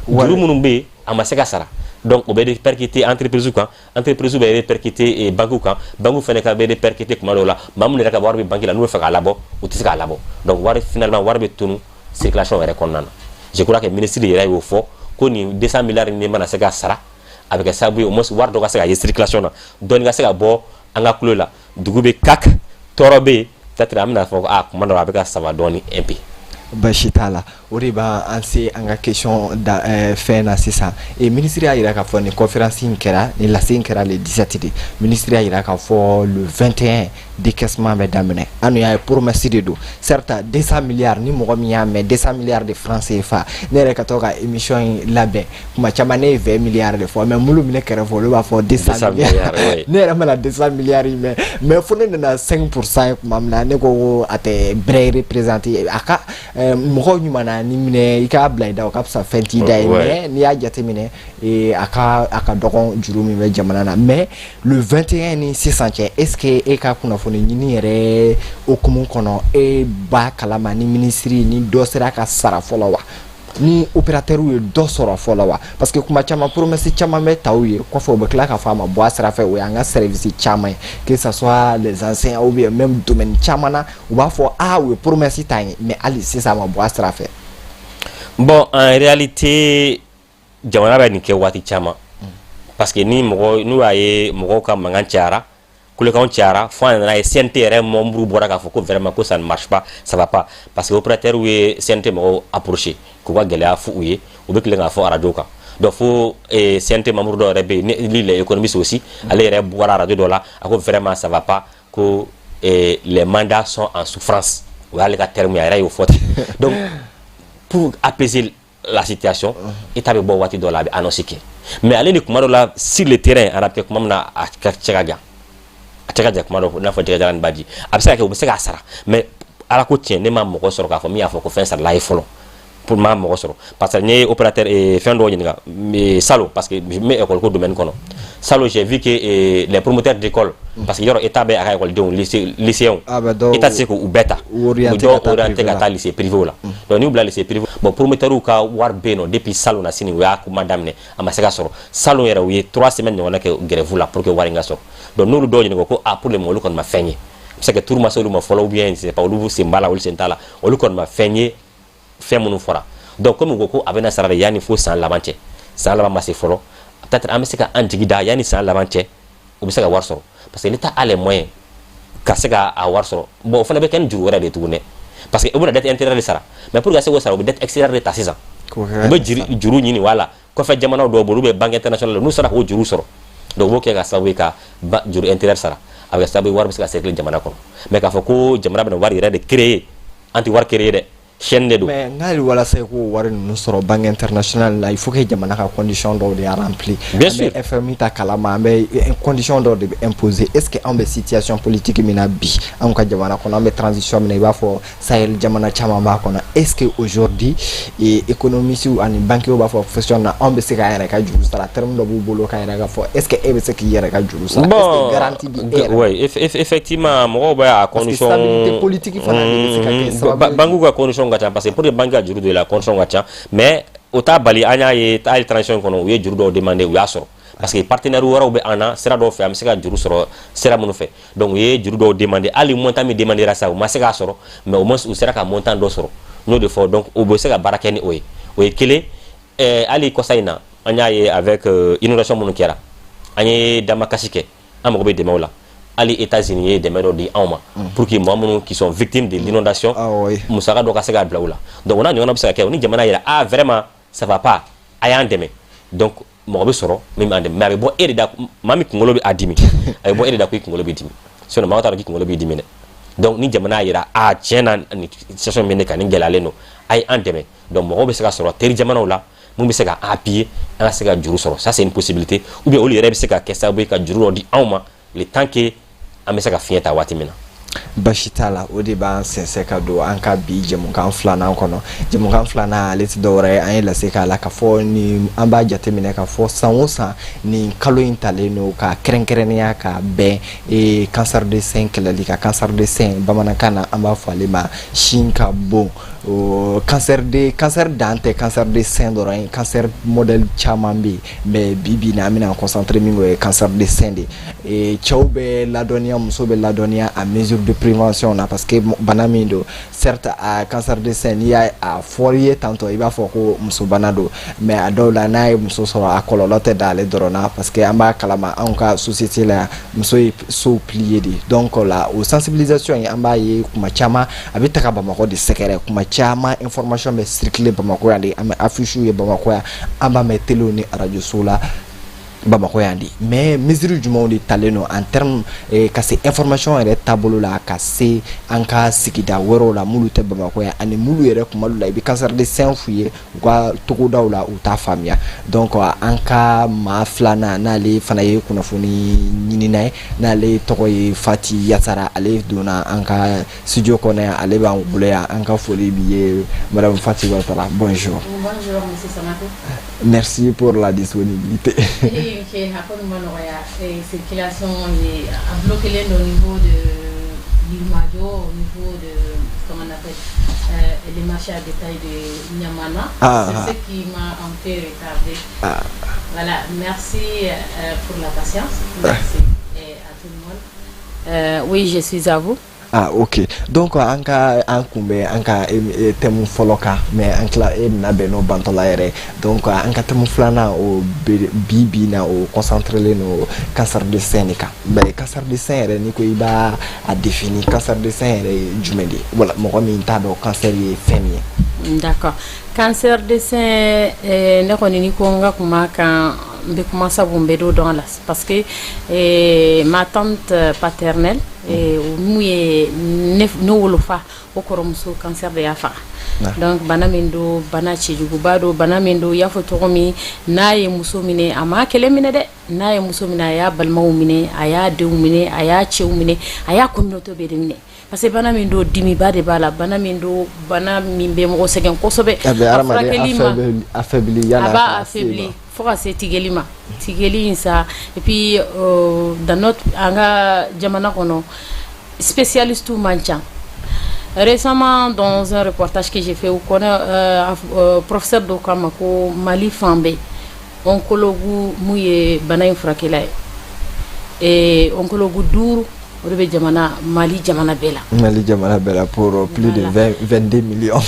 juru minnu bɛ yen a ma se ka sara donc o bɛ répercuter entreprise kan entreprise bɛ répercuter banque kan banque fɛnɛ ka bɛ répercuter kuma dɔw la maa minnu yɛrɛ ka wari bɛ banque la n'u bɛ fɛ k'a labɔ u tɛ se k'a labɔ donc wari finalement wari bɛ tunu circulation yɛrɛ kɔnɔna na je crois que ministre yɛrɛ y'o fɔ ko nin 200 milliards ni mana se ka sara a bɛ kɛ sababu ye au moins wari dɔ ka se ka ye circulation na dɔɔni ka se ka bɔ an ka kulo la dugu bɛ kaki tɔɔrɔ bɛ yen peut-être an bɛna fɔ kuma dɔ la a bɛ ka saba dɔɔni un peu
basi t'a la o de b'an se an ka question da fɛn na sisan ministre y'a jira k'a fɔ nin conférence in kɛra nin lase in kɛra le 17 de ministre y'a jira k'a fɔ le 21 décaissement bɛ daminɛ an y'a ye promesse de don certes 200 milliards ni mɔgɔ min y'a mɛn 200 milliards de francs CFA ne yɛrɛ ka to ka émission in labɛn kuma caman ne ye 20 milliards de fɔ mais mulu min ne kɛrɛfɛ olu b'a fɔ 200 milliards ne yɛrɛ mana 200 milliards in mɛn mais fo ne nana 5% ye kuma min na ne ko a tɛ bɛrɛ représenter a ka mɔgɔw ɲuman na ni minɛ i k'a bila i da o ka fisa fɛn t'i da ye mais n'i y'a jateminɛ a ka dɔgɔn juru min bɛ jamana na mais le 21 ni sisan cɛ est ce que e ka kunnafoni ɲini yɛrɛ okumu kɔnɔ e b'a kalama ni ministre ni dɔ sera ka sara fɔlɔ wa ni opérateur ye dɔ sɔrɔ fɔlɔ wa parce que kuma caman promesse caman bɛ ta u ye kɔfɛ u bɛ tila k'a fɔ a ma bɔ a sira fɛ o y'an ka service caman ye que ça soit les anciens ou bien même domaine caman na u b'a fɔ u ye promesse ta ye mais hali sisan a ma bɔ a sira fɛ
Bon, en réalité, jamana bɛ nin kɛ waati caman parce que ni mɔgɔ n'u y'a ye mɔgɔw ka mankan cayara kulekanw cayara fo an nana ye CNT yɛrɛ membre bɔra k'a fɔ ko vraiment ko ça ne marche pas, ça va pas parce que opérateur ye CNT mɔgɔw approché k'u ka gɛlɛya f'u ye u bɛ tila k'a fɔ radio kan donc fo CNT membre dɔ yɛrɛ bɛ yen ni les économistes aussi ale yɛrɛ bɔra radio dɔ la a ko vraiment ça va pas ko les mandats sont en souffrance o y'ale ka terme ye a yɛrɛ y'o fɔ ten donc pour apaiser la situation état bɛ bɔ waati dɔ la a bɛ annonce kɛ mais ale ni kuma dɔ la sur le terrain a bɛ kɛ kuma min na a cɛ ka jan a cɛ ka jan kuma dɔ n'a fɔ jɛgɛjalan ni baji a bɛ se ka kɛ u bɛ se k'a sara mais ala ko tiɲɛ ne ma mɔgɔ sɔrɔ k'a fɔ min y'a fɔ ko fɛn sarala ye fɔlɔ pour ma mɔgɔ sɔrɔ parce que n ye opérateur fɛn dɔw ɲininka Salo parce que n bɛ école ko domaine kɔnɔ Salo j'ai vu que les promoteurs d'école parce que yɔrɔ état bɛ a ka écoledenw lycéens état tɛ se k'u bɛɛ ta u bɛ dɔw orienté ka taa lycée privé la donc n'u bila lycée privé bon promoteurs ka wari bɛ yen nɔ depuis Salo na sini u y'a kuma daminɛ a ma se ka sɔrɔ Salo yɛrɛ u ye 3 semaines ɲɔgɔnna kɛ grève la pour que wari in ka sɔrɔ donc n'olu dɔw ɲininka ko pour le moment olu kɔni ma fɛn ye se que turu ma se olu ma fɔlɔ ou bien c'est pas olu sen b'a la olu sen t'a la olu kɔni ma fɛn ye fɛn minnu fɔra donc comme u ko ko a bɛna sara de yanni fo san laban cɛ san laban ma se fɔlɔ peut-être an bɛ se ka an jigi da yanni san laban cɛ u bɛ se ka wari sɔrɔ parce que l'État a les moyens ka se ka a wari sɔrɔ bon o fana bɛ kɛ ni juru wɛrɛ de tuguni parce que u bɛna dette intérieure de sara mais pour que ka se k'o sara u bɛ dette extérieure de ta sisan u bɛ juru ɲini wala kɔfɛ jamanaw dɔw bolo olu bɛ banque internationale n'u sera k'o juru sɔrɔ donc u b'o kɛ ka sababu ye ka juru intérieure sara a bɛ kɛ sababu ye wari bɛ se ka circuler jamana kɔnɔ mais k'a fɔ ko jamana bɛna wari yɛrɛ de créer an tɛ wari créer dɛ chaîne de do
mais ngali wala say ko wari ninnu sɔrɔ banque internationale la il faut que jamana ka condition dɔw de remplir
bien sûr
FMI ta kalama an bɛ condition dɔw de bɛ imposer est ce que an bɛ situation politique min na bi an ka jamana kɔnɔ an bɛ transition min na i b'a fɔ Sahel jamana caman b'a kɔnɔ est ce que aujourd'hui économistes ani banquiers b'a fɔ profession na an bɛ se ka yɛrɛ ka juru sara terme dɔ b'u bolo ka yɛrɛ ka fɔ est ce que e bɛ se k'i yɛrɛ ka juru sara est ce que garantie bi e
oui effectivement mɔgɔw bɛ a condition
stabilité politique fana de bɛ se ka kɛ sababu
banque ka condition parce que pour les banques ka juru de la condition ka ca mais o t'a bali an y'a ye hali transition kɔnɔ u ye juru dɔw demander u y'a sɔrɔ parce que partenaires wɛrɛw bɛ an na sira dɔw fɛ an bɛ se ka juru sɔrɔ sira minnu fɛ donc u ye juru dɔw demander hali montant min demandera sa u ma se k'a sɔrɔ mais au moins u sera ka montant dɔ sɔrɔ n y'o de fɔ donc u bɛ se ka baara kɛ ni o ye kelen hali kɔsa in na an y'a ye avec inondation minnu kɛra an ye damakasi kɛ an mago bɛ dɛmɛw la ali États-Unis ye dɛmɛ dɔ di anw ma pour que mɔgɔ minnu qui sont victimes de l'inondation musaka dɔ ka se ka bila u la donc o n'a ɲɔgɔnna bɛ se ka kɛ o ni jamana yɛrɛ vraiment ça va pas a y'an dɛmɛ donc mɔgɔ bɛ sɔrɔ min b'an dɛmɛ mais a bɛ bɔ e de da maa min kunkolo bɛ a dimi a bɛ bɔ e de da ko i kunkolo bɛ dimi sinon maa t'a dɔn k'i kunkolo b'i dimi dɛ donc ni jamana yɛrɛ tiɲɛ na ni situation min bɛ ne kan ni gɛlɛyalen don a ye an dɛmɛ donc mɔgɔw bɛ se ka sɔrɔ teri jamanaw la mun bɛ se ka appuyer an ka se ka juru sɔrɔ ça c'est une possibilité ou bien olu yɛrɛ bɛ se ka kɛ sababu ye ka juru dɔ di anw ma le temps que an bɛ se ka fiɲɛ ta waati min na
basi t'a la o de b'an sɛnsɛn ka don an ka bi jɛmukan filanan kɔnɔ jɛmukan filanan ale tɛ dɔwɛrɛ ye an ye lase k'a la ka fɔ ni an b'a jateminɛ ka fɔ san o san nin kalo in talen don ka kɛrɛnkɛrɛnnenya ka bɛn cancer de sein kɛlɛli ka cancer de sein bamanankan na an b'a fɔ ale ma sin ka bon cancer dan tɛ cancer de sein dɔrɔn ye cancer modèle caman bɛ yen mais bi na an bɛna concentrer min o ye cancer de sein de cɛw bɛ ladɔnniya muso bɛ ladɔnniya a mesure de prévention na parce que bana min do certes a cancer de sein n'i y'a fɔri ye tantôt i b'a fɔ ko muso bana do mais a dɔw la n'a ye muso sɔrɔ a kɔlɔlɔ tɛ d'ale dɔrɔn na parce que an b'a kalama anw ka société la muso ye so plié de donc la o sensibilisation ye an b'a ye kuma caman a bɛ taga Bamakɔ de sɛgɛrɛ kuma caman information bɛ circuler Bamakɔ yan de an bɛ affiche ye Bamakɔ yan an b'a mɛn télé ni radio so la Bamakɔ yan de mais mesure jumɛnw de talen don en terme ka se information yɛrɛ taabolo la ka se an ka sigida wɛrɛw la minnu tɛ Bamakɔ yan ani minnu yɛrɛ kumalu la i bɛ cancer de sein f'u ye u ka togodaw la u t'a faamuya donc an ka maa filanan n'ale fana ye kunnafoni ɲinina ye n'ale tɔgɔ ye Fati Yasara ale donna an ka studio kɔnɔ yan ale b'an bolo yan an ka foli b'i ye madame Fati Yasara bonjour.
Bonjour monsieur Samatou.
Merci pour la disponibilité.
Qui circulation a bloqué au niveau de l'Ilmadio, au niveau de, comment on appelle, les marchés à détail de Niamana. C'est ce qui m'a un peu retardé. Voilà, merci pour la patience. Merci à tout le monde. Oui, je suis à vous.
Ah, ok. Donc, en cas, en cas, temu foloka, mais en cas, na beno bantola ere. Donc, en cas, temu flana o bibi na o concentré no cancer de sein nika. Ben, cancer de sein ere ni ko iba a définir cancer de sein ere jumedi. Voilà, mo mi intado cancer e femi.
D'accord. Cancer de sein ne ko ni ko nga kuma kan be commencer à bomber dans la parce que ma tante paternelle mouye no wolofa o koromso cancer de yafa donc banamindo banachi jugubado banamindo ya fotomi naye musomine ama kele mine de naye musomina ya balmaw mine aya de mine aya che mine aya communauté be de mine parce que banamindo dimi bade bala banamindo banamimbe mo segen kosobe affaibli yana
aba
affaibli faut que c'est tigelima tigeli ça et puis dans notre anga jamana kono spécialiste ou mancha. Récemment dans un reportage que j'ai fait au connaît professeur Dokamako Mali Fambe oncologue mouye banaï frakela et oncologue dour Rebe Jamana, Mali Jamana Bella
pour plus de 22 millions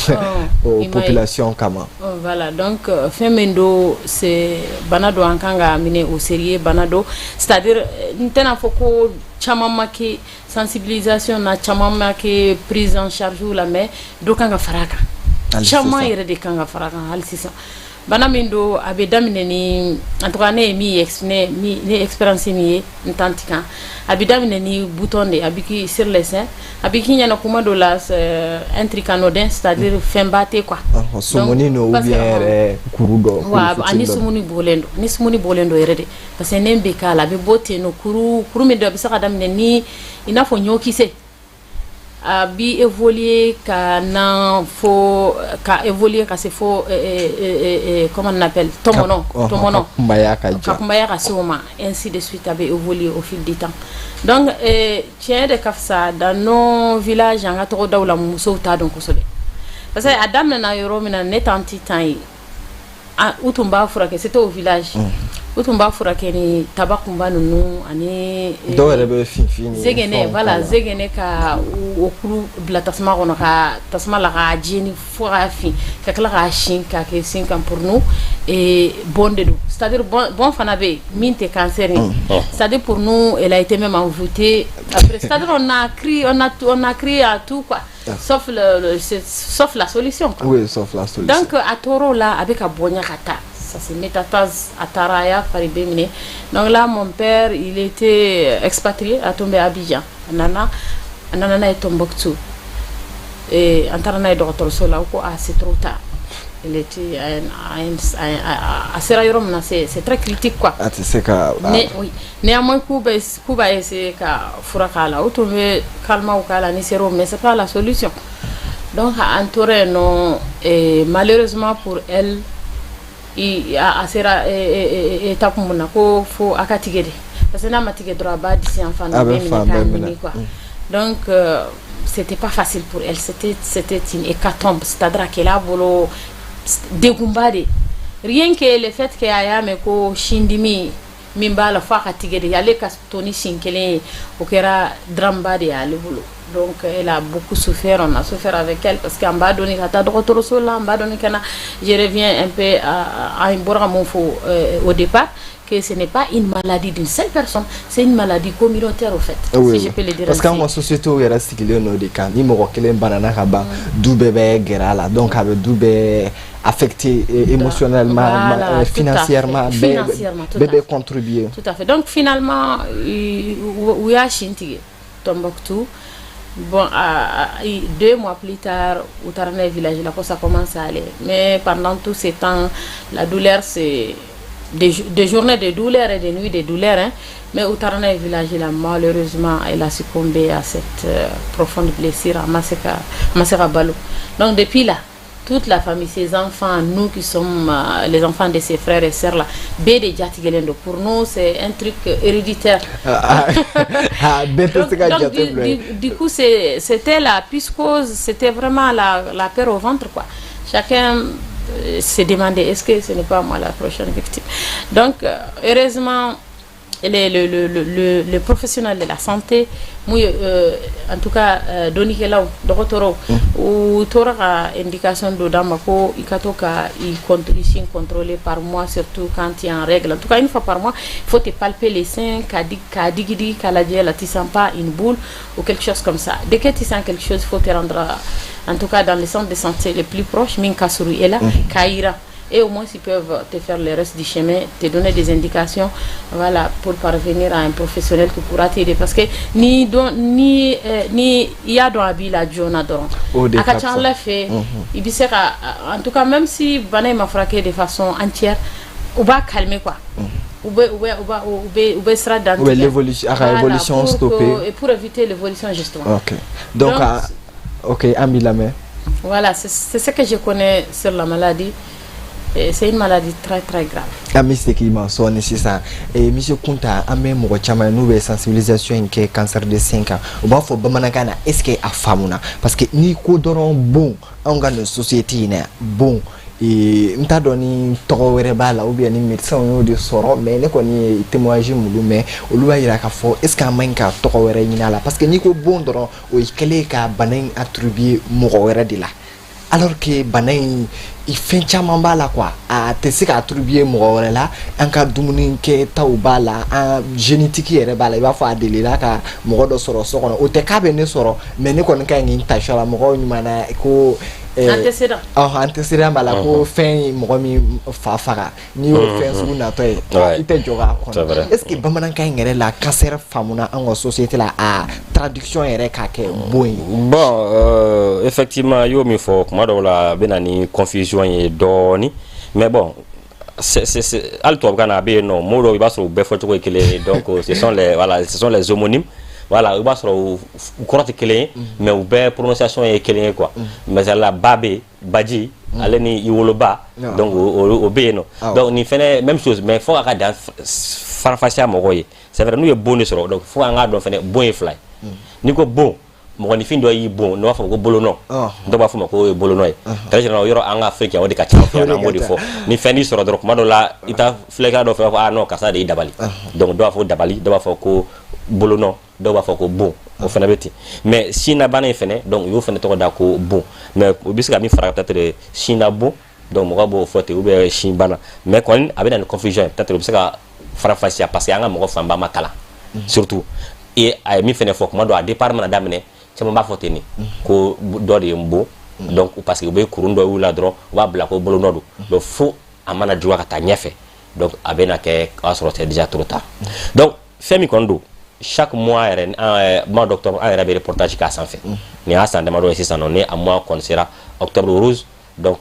aux populations Kama.
Voilà, donc Femendo, c'est Banado Ankanga miné au sérieux Banado, c'est-à-dire Ntena Foko Chamamaki sensibilisation na Chamamaki prise en charge ou la mais Dokanga Faraka. Chama ire de Kanga Faraka, Alcisa. Banamindo abe damine ni en tout cas mi expérience mi ntantika abe damine ni bouton de abiki sur les seins abiki nyana kuma do la intricanodin c'est-à-dire fembate quoi
sumuni no ou bien kurudo
wa ani sumuni bolendo erede parce que nembe kala be bote no kuru me do be saka damine ni ina fo nyoki se abi évoluer ka se fo comment on appelle tomono ka soma ainsi de suite abi évoluer au fil du temps donc tiens de kafsa dans nos villages anga to dawla muso ta don ko sobe parce que adam na yoro mina net anti-temps utumba fura que c'était au village utumba fura que ni tabakumba nunu ani zegene voilà zegene ka okuru blatasma kono ka tasma la ka jeni fura fi ka kala ka shin ka ke 5 ans pour nous et bonde c'est-à-dire bon fanabe minte cancer c'est-à-dire pour nous elle a été même envoûtée après c'est-à-dire on a crié à tout quoi sauf la solution quoi.
Oui, sauf la solution.
Donc à Toro là avec un bonya kata ça c'est métastase à Taraya Faribemine. Donc là mon père il était expatrié à tombé à Abidjan nana est Tombouctou et Antarana est docteur Sola ou c'est trop tard. Il était à Serayorom c'est très critique quoi.
Ah c'est que
oui néanmoins Kuba c'est ka furakala ou tomber calma ou kala ni sérum mais c'est pas la solution. Donc à Antoré non et malheureusement pour elle il a sera étape mona ko faut akatigede parce que na matige droit ba d'ici enfant quoi. Donc c'était pas facile pour elle, c'était une hécatombe, c'est-à-dire qu'elle a voulu dégumbade rien que le fait que aya me ko shindimi mimba la fa katigede yale kastoni shinkele okera dramba de ale vulu. Donc elle a beaucoup souffert, on a souffert avec elle parce qu'en bas donné kata docteur Sola en bas donné kana je reviens un peu à un borgamofo au départ que ce n'est pas une maladie d'une seule personne, c'est une maladie communautaire au fait.
Oui,
si je peux le dire.
Parce qu'en mon société il y a ce qu'il y a des cas, il me recueille un banana kaba, d'où bébé guerala, donc avec d'où bébé affecté émotionnellement, voilà, financièrement, bébé contribué.
Tout à fait. Donc finalement, oui à Chintigue, Tombouctou. Bon, 2 mois plus tard, au Tarana village, là, ça commence à aller. Mais pendant tout ce temps, la douleur c'est des journées de douleur et des nuits de douleur, hein. Mais au Tarana village là, malheureusement elle a succombé à cette profonde blessure à Maseka Balo. Donc depuis là toute la famille, ses enfants, nous qui sommes les enfants de ses frères et sœurs là, pour nous c'est un truc héréditaire. Donc, du coup c'était la psychose, c'était vraiment la peur au ventre quoi. Chacun se demandait est-ce que ce n'est pas moi la prochaine victime. Donc heureusement le professionnel de la santé, en tout cas, Doni Kelau, docteur, ou Tora indication de Damako, Ikatoka, il contrôlé par mois, surtout quand il y a en règle. En tout cas, une fois par mois, il faut te palper les seins, Kadigidi, Kaladiela, tu sens pas une boule ou quelque chose comme ça. Dès que tu sens quelque chose, il faut te rendre, en tout cas, dans les centres de santé les plus proches, Minkasuru est là, Kaira. Et au moins, ils peuvent te faire le reste du chemin, te donner des indications, voilà, pour parvenir à un professionnel qui pourra t'aider. Parce que ni il y a dans la vie la journée d'or. Akachan l'a fait. Il dit en tout cas, même si Bana m'a frappé de façon entière, on va calmer quoi. On va sera dans
l'évolution stoppée.
Et pour éviter l'évolution justement.
Ok. Donc ok, Ami Lamé.
Voilà, c'est ce que je connais sur la maladie. C'est une maladie très très grave.
Ami c'est qui m'en sonne c'est ça. Et monsieur Kunta amé mo chama nouvelle sensibilisation qui cancer de 5 ans. On va faut bamanakana est-ce que a famuna parce que ni ko doron bon on ga no société ne bon et mta doni to wéré bala ou bien ni médecin on de soro mais ne ko ni témoignage mulu mais olu ba ira ka fo est-ce que manka to wéré ni la parce que ni ko bon doron o ikele ka banen attribuer mo wéré de là alors que banen il fait chaman bala quoi a te se ka attribuer mo wéré là en ka dumuni ke taw bala en génétique yere bala il va faut adeli là ka mo do soro so kono o te ka be ne soro mais ne ko nka ngi ta shala mo ko nyumana ko antécédent bala ko fin mo mi fa ni o fin su na to ite joga kono est-ce que bamanan ka ngere la cancer famuna en société la a traduction yere ka ke bon
effectivement yo mi fo kuma do la benani confusion et doni mais bon c'est alto kana be non modo il va se be fo to donc ce sont les homonymes. Voilà, il va se croire que mais ou bien prononciation est kelé quoi. Mais la babé, badji, aleni iwoloba, donc au non. Donc ni fait même chose, mais faut regarder farfacia mogoye. C'est vrai nous est bon sur donc faut regarder fait bon fly. Ni ko bon, mo ni fin do yi bon, no fa ko bolono. Do ba fa ko bolono. Très généralement yoro en Afrique on dit ka champion na modi fo. Ni fin ni sur donc madola ita flega do fa ah non ka ça de dabali. Donc do fa dabali, do fa ko bolono. Do ba fako bon o fena beti mais si na bana fene donc yo fene to da ko bon mais biska mi fara peut-être si na bon donc mo bo fote ou be si bana mais kon avec une confusion peut-être biska fara facia parce que anga mo famba makala surtout et ay mi fene fok mo do a départ mana damene chama ba fote ni ko do de mbo donc parce que be kurundo ou la dro wa bla ko bolo nodu do fo amana juwa ka nyefe donc abena ke asro c'est déjà trop tard donc femi kondo chaque mois mon docteur a un reportage qui a s'en fait ni a s'en demandé aussi ça non est à moi qu'on sera octobre rose donc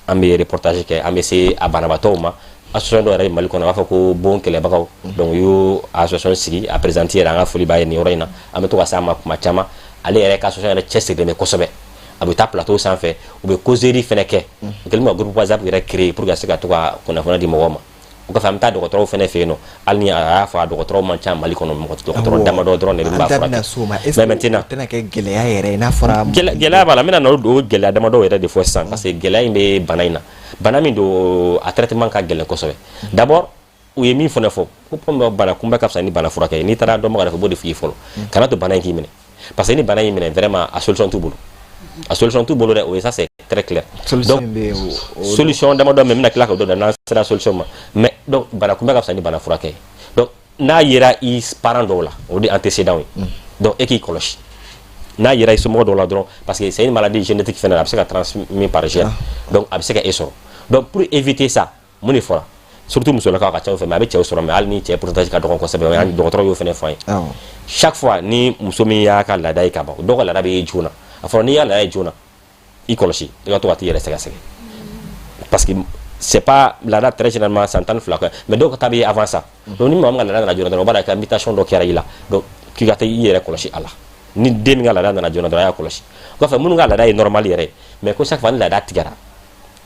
un reportage qui a c'est à Banabatoma association de Mal qu'on a fait ko bon que les bagaw donc yo association sigi a présenter ranga foli ba ni orena ameto ka sama kuma chama aller rek association de chesse de me kosobe abuta plateau sans fait ou be causerie feneke quelqu'un groupe WhatsApp qui créé pour que ça to ka qu'on a di mowama ko fam ta docteur fene feno alni a fa docteur man cham mali kono mo docteur damado drone ne ba fra mais maintenant
tena ke gele ya yere na fora
gele bala mina no do gele damado yere de fois sans parce que gele imbe banaina banami do a traitement ka gele ko sobe d'abord ou yemi fone fo ko pombe bana kumba kapsa ni bana fura kay ni tara do mo ga ko bodi fi folo kana to banay ki mine parce que ni banay mine vraiment a solution tout bolo a solution tout bolo et ça c'est très clair donc solution damado même na claque do dans la solution mais donc bana kumba ka sani bana furake donc na yera is parent do la on dit antécédent donc et qui cloche na yera is mo do la donc parce que c'est une maladie génétique qui fait transmis par gène donc abseka eso donc pour éviter ça mon effort surtout monsieur la ka cha fait mais avec cha mais al ni cha pourcentage ka do ko sabe docteur yo fene foy chaque fois ni musomi ya ka la dai ka ba do ko la be juna afro ni ya la juna i cloche do to ati yera sega parce que c'est pas la date très généralement s'entend flaque mais donc tabi avant ça donc ni mom ngala na jona ba ka invitation do kera ila donc ki gata yere ko lashi Allah ni dem ngala na jona do ya ko lashi ko fa mun ngala dai normal yere mais ko chaque fois la date tigara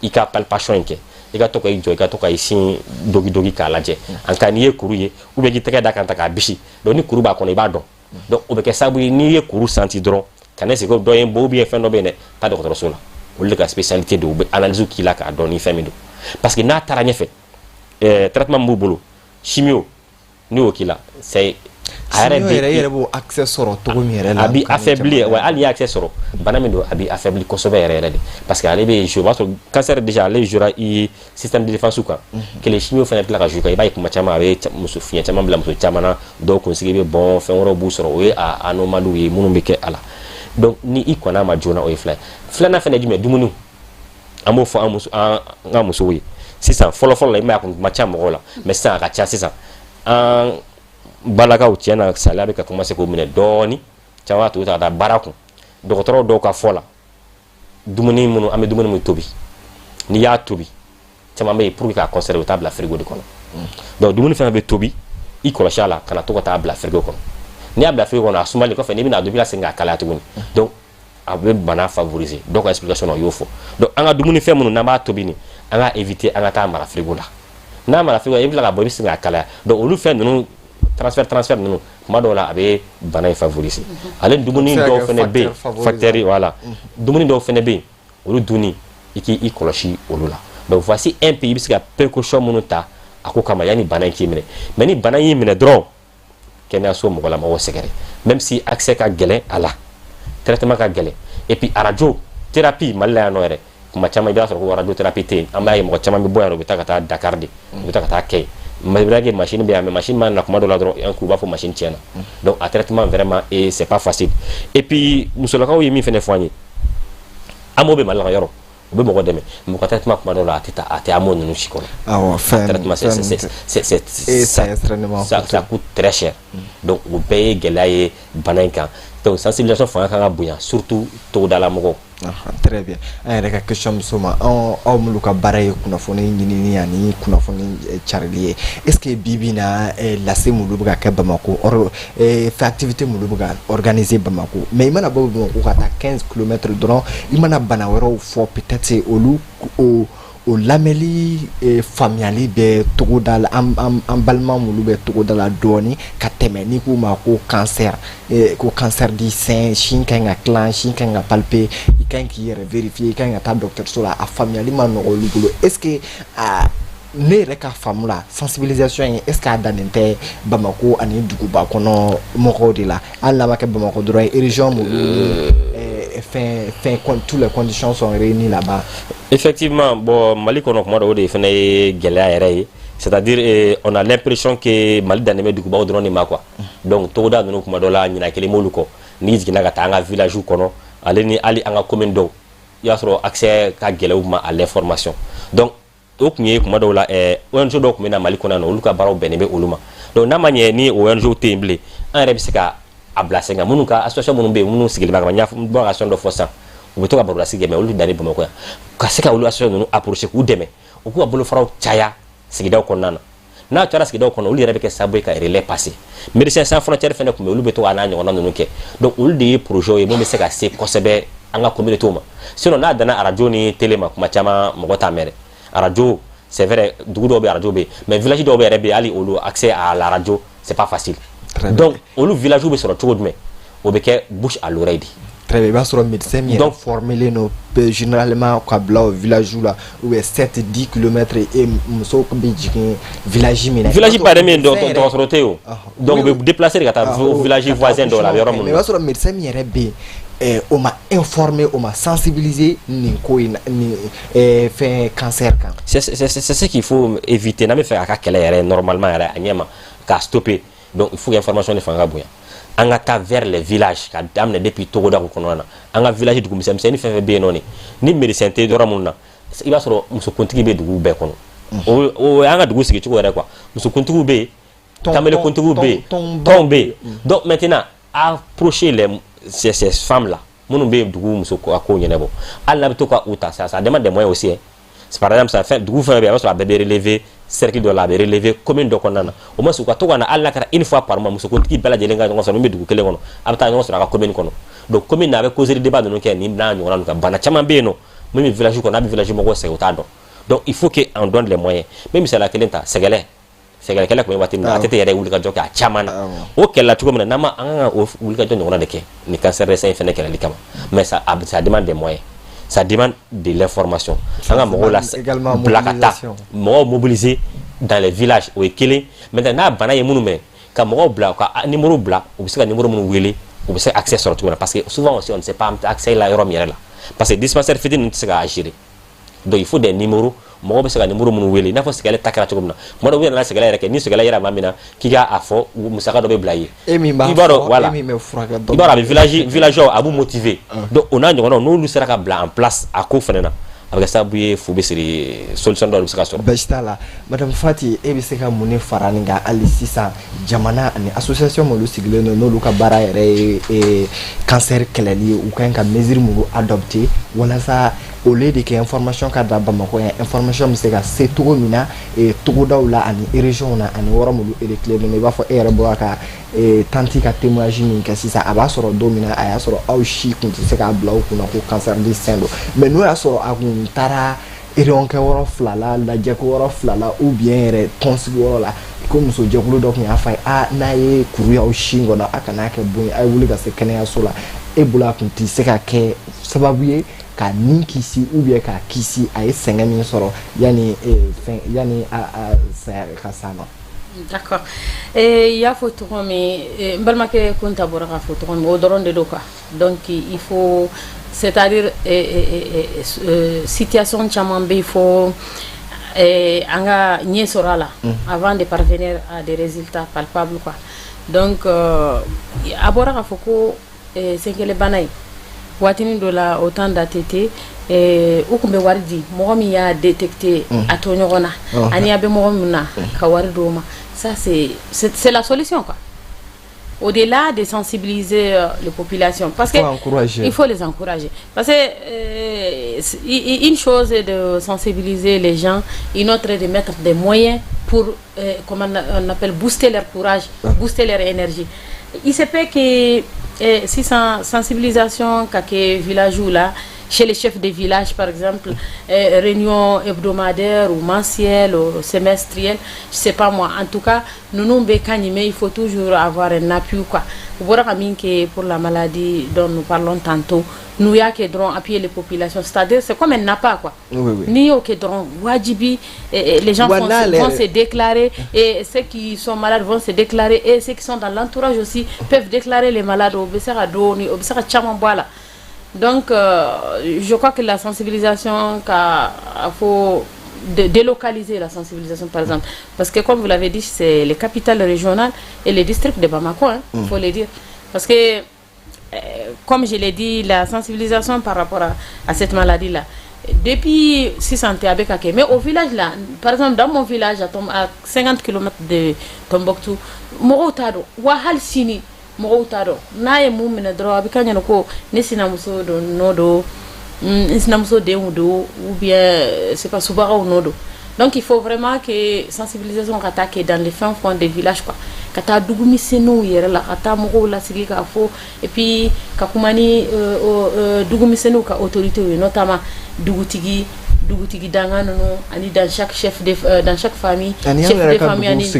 i ka palpation ke i ka to ko ijo i ka to ko isin dogi ka laje an kan ye kuru ye ou be ki tege da kan ta ka bishi donc ni kuru ba ko ni ba don donc o be ke sabu ni ye kuru senti dron kanese ko do en bo bien fait no bene pas de contrôle là o le ka spécialité de analyse ki la ka don ni famido parce que na taranya fait traitement mbulu chimio ni o kila c'est
yɛrɛ b'o accès sɔrɔ togo min yɛrɛ la
a bi affaiblir ouais ali accès sɔrɔ bana min do a bi affaiblir kosɛbɛ yɛrɛ de parce que ale be jouer b'a sɔrɔ cancer déjà ale jouera i système de défense kan que les chimios fana tila ka jouer i b'a ye kuma caman a bɛ muso fiɲɛ caman bila muso caman na dɔw kunsigi bɛ bɔn fɛn wɛrɛw b'u sɔrɔ o ye a anomalies ye minnu bɛ kɛ a la donc ni i kɔnna ma joona o ye fila ye filanan fana ye jumɛn dumuni an b'o fɔ an ka musow ye sisan fɔlɔ la i m'a ye a kun ma ca mɔgɔw la mais sisan a ka ca sisan an balakaw tiɲɛna saliya bɛ ka commencer k'o minɛ dɔɔni caman to ta ka taa baara kun dɔgɔtɔrɔw dɔw ka fɔ la dumuni minnu an bɛ dumuni minnu tobi n'i y'a tobi caman bɛ yen pour que k'a conserver u t'a bila frigo de kɔnɔ donc dumuni fɛn bɛ tobi i kɔlɔsi a la kana to ka taa bila frigo kɔnɔ n'i y'a bila frigo kɔnɔ a sumalen kɔfɛ n'i bɛna tobi ka segin k'a kalaya tuguni donc a bɛ bana favoriser dɔw ka explication na o y'o fɔ donc an ka dumuni fɛn minnu n'an b'a tobi ni an ka éviter an ka taa mara frigo la n'a mara frigo i bɛ tila ka bɔ i bɛ segin k'a kalaya donc olu fɛn ninnu transfert ninnu kuma dɔw la a bɛ bana in favoriser ale dumuni dɔw fana bɛ yen facteur voilà dumuni dɔw fana bɛ yen olu dunni i k'i kɔlɔsi olu la donc voici un pays i bɛ se ka précaution minnu ta a ko kama yanni bana in k'i minɛ mais ni bana y'i minɛ dɔrɔn kɛnɛyaso mɔgɔ la mɔgɔw sɛgɛrɛ même si accès ka gɛlɛn a la traitement ka gɛlɛn et puis radio thérapie Mali la yan nɔ yɛrɛ kuma caman i b'a sɔrɔ ko radio thérapie tɛ yen an b'a ye mɔgɔ caman bɛ bɔ yan u bɛ taa ka taa Dakar de u bɛ taa ka taa kɛ yen machine bɛ yan mais machine ma na kuma dɔ la dɔrɔn an k'u b'a fɔ machine tiɲɛna donc a traitement vraiment et c'est pas facile et puis musolakaw ye min fɛnɛ fɔ an ye an m'o bɛ Mali la yɔrɔ u bɛ mɔgɔ dɛmɛ mais ka traitement kuma dɔ la a tɛ amo ninnu si kɔnɔ traitement ça coûte très cher donc o bɛɛ ye gɛlɛya ye bana in kan donc sensibilisation fanga kan ka bonya surtout togodala mɔgɔw
très bien an yɛrɛ ka question muso ma aw minnu ka baara ye kunnafoni ɲinini ani kunnafoni carili ye est ce que bibi na lase minnu bɛ ka kɛ Bamako fɛ activité minnu bɛ ka organiser Bamako mais i mana bɔ Bamako ka taa 15 km dɔrɔn i mana bana wɛrɛw fɔ peut-être olu o lamɛli faamuyali bɛ togoda la an balima minnu bɛ togoda la dɔɔni ka tɛmɛ ni k'u ma ko cancer du sein sin ka ɲi ka tilan sin ka ɲi ka palper i ka ɲi k'i yɛrɛ vérifier i ka ɲi ka taa dɔgɔtɔrɔso la a faamuyali ma nɔgɔ olu bolo est ce que ne yɛrɛ ka faamu la sensibilisation ye est ce que a dannen tɛ Bamako ani duguba kɔnɔ mɔgɔw de la hali n'a ma kɛ Bamako dɔrɔn ye région minnu toutes les conditions sont réunies là-bas.
Effectivement, bon, Mali kono kuma do de fana ye gɛlɛya yɛrɛ ye, c'est-à-dire on a l'impression que Mali danbe dugubaw dɔrɔn de ma quoi. Donc togoda ninnu kuma dɔ la ɲina kelen m'olu kɔ ni jiginna ka taa an ka village kɔnɔ ale ni hali an ka commune dɔw i y'a sɔrɔ accès ka gɛlɛn u ma à l'information. Donc o kun ye kuma dɔw la ONG dɔw kun bɛ na Mali kɔnɔ yan nɔ olu ka baaraw bɛnnen bɛ olu ma. Donc n'a ma ɲɛ ni ONG tɛ yen bilen an yɛrɛ bɛ se ka a bila sen kan minnu ka association minnu bɛ yen minnu sigilen bɛ ka n y'a fɔ bɔ association dɔ fɔ sisan u bɛ to ka barodasi kɛ mais olu dalen Bamakɔ yan ka se ka olu association ninnu approcher k'u dɛmɛ u k'u ka bolofaraw caya sigidaw kɔnɔna na n'a cayara sigidaw kɔnɔ olu yɛrɛ bɛ kɛ sababu ye ka relais passer Médecins Sans Frontières fɛnɛ kun bɛ olu bɛ to ka n'a ɲɔgɔnna ninnu kɛ donc olu de ye projet ye mun bɛ se ka se kosɛbɛ an ka communauté ma sinon n'a danna radio ni télé ma kuma caman mɔgɔ t'a mɛn dɛ radio c'est vrai dugu dɔw bɛ radio bɛ mais village dɔw bɛ yɛrɛ bɛ hali olu accès à la radio c'est pas facile. Donc olu village bɛ sɔrɔ cogo jumɛn o bɛ kɛ bouche à l'oreille de.
Très bien, il va sur le médecin donc formé nos généralement au village là où est 7-10 km et muso bi jigin village mina
village pas même donc donc déplacer au village voisin de la yɔrɔ
il va sur le médecin yɛrɛ bɛ on m'a informé on m'a sensibilisé ni ko ni fait cancer kan
c'est ce qu'il faut éviter n'a me faire ka kɛlɛ yɛrɛ normalement yɛrɛ a ɲɛma ka stopper donc il faut que information de fanga bonya an ka taa vers les villages ka daminɛ depuis togoda kɔnɔna na an ka village dugu misɛnmisɛnnin fɛn fɛn bɛ yen nɔ ni médecin tɛ yɔrɔ minnu na i b'a sɔrɔ musokuntigi bɛ dugu bɛɛ kɔnɔ o y'an ka dugu sigicogo yɛrɛ quoi musokuntigiw bɛ yen kamalekuntigiw bɛ yen tɔnw bɛ yen donc maintenant approcher ces femmes là minnu bɛ dugu muso ka kow ɲɛnabɔ hali n'a bɛ to ka u ta ça demande des moyens aussi par exemple ça fait dugu fɛn bɛ yen a b'a sɔrɔ a bɛɛ bɛ relever cercle dɔ la a bɛ relever commune dɔ kɔnɔna na o ma se u ka to ka na hali n'a kɛra une fois par mois musokuntigi bɛɛ lajɛlen ka ɲɔgɔn sɔrɔ min bɛ dugu kelen kɔnɔ a bɛ taa ɲɔgɔn sɔrɔ a ka commune kɔnɔ donc commune na a bɛ causerie débat ninnu kɛ ni n'a ɲɔgɔnna ninnu kan bana caman bɛ yen nɔ min bɛ village kɔnɔ n'a bɛ village mɔgɔw sɛgɛn u t'a dɔn donc il faut que on donne les moyens même misaliya kelen ta sɛgɛlɛkɛlɛ tun bɛ waati min na a tɛ yɛrɛ wuli ka jɔ kɛ a caman na o kɛlɛla cogo min na n'an ma an kan ka o wuli ka jɔ ɲɔgɔnna de kɛ ni cancer du sein fɛnɛ kɛlɛli kama mais ça demande des moyens ça demande de l'information an ka mɔgɔw la bila ka taa mɔgɔw mobiliser dans les villages o ekele maintenant n'a bana ye munu me ka mo bla ka numéro bla ou se ka numéro munu wele ou se accès sur tout parce que souvent aussi on ne sait pas accès la yoro mière là parce que dispensaire fiti ne se ka agir donc il faut des numéros mo be se ka numéro munu wele na fo se ka le takara to gomna mo do na se ka le ni se ka la yara mamina ki ga afo musaka do be blaye ibaro voilà ibaro villageois abu motivé donc on a nous nous sera ka bla en place à ko fenena avec ça bouye faut baisser les solutions de l'observation
bestala madame Fati ebiseka mune faraninga ali sisa jamana ni association mo lu sigle no lu ka bara yere e cancer kelali ou kan ka mesure mo adopter wala sa au lieu de que information ka da Bamako information mi se ka se to mina e to dawla ani région na ani wora mo lu éclair no ba fo ere bo ka tanti ka témoignage ni ka sisa aba soro domina aya soro aw shi kun se ka bla ko na ko cancer du sein mais nous ya soro akun tara ironke woro flala la jeko woro flala ou bien re tonsi woro la ko muso jekulu dok ni afai na ye kuru ya ushingo na akana ke boy ay wuli ga se kene ya sola e bula kunti se ka ke sababu ye ka ninkisi ou bien ka kisi ay 5000 soro yani yani sa ka sana.
D'accord. Et il y a photo mais balmake konta boraka photo mais odoron de doka. Donc il faut c'est-à-dire situation chamambe il faut anga nyesora là avant de parvenir à des résultats palpables quoi. Donc aboraka foko c'est que les banay watini do la autant d'ATT ukumbe wardi momi ya détecté atonyona ani abe momuna ka wardoma ça c'est la solution quoi. Au-delà de sensibiliser les populations parce que il faut les encourager parce que une chose est de sensibiliser les gens, une autre est de mettre des moyens pour comment on appelle booster leur courage, booster leur énergie. Il se peut que si sensibilisation kake village ou là chez les chefs de village par exemple réunion hebdomadaire ou mensuelle ou semestrielle, je sais pas moi, en tout cas nous mais il faut toujours avoir un appui quoi. Pour la maladie dont nous parlons tantôt, nous y a que appuyer les populations, c'est-à-dire c'est comme un appât quoi. Ni au que wajibi les gens vont se déclarer et ceux qui sont malades vont se déclarer et ceux qui sont dans l'entourage aussi peuvent déclarer les malades au Bessara Doni, au Bessara Chamamboala. Donc, je crois que la sensibilisation, il faut délocaliser la sensibilisation, par exemple. Parce que, comme vous l'avez dit, c'est les capitales régionales et les districts de Bamako, il faut le dire. Parce que, comme je l'ai dit, la sensibilisation par rapport à cette maladie-là, depuis 600 avec Ake, mais au village là, par exemple, dans mon village, à 50 km de Tombouctou, Morotado, Wahal Sini, Morotaro naye mumina dro abikanya noko nesina muso do nodo nesina muso de ou bien c'est pas subara ou nodo. Donc il faut vraiment que sensibilisation attaque dans les fins fonds des villages quoi. Kata dugumi seno yere la kata moko la sigi ka fo et puis kakumani dugumi seno ka autorité notamment dugutigi danga no ani dans chaque chef de dans chaque famille chef de famille ani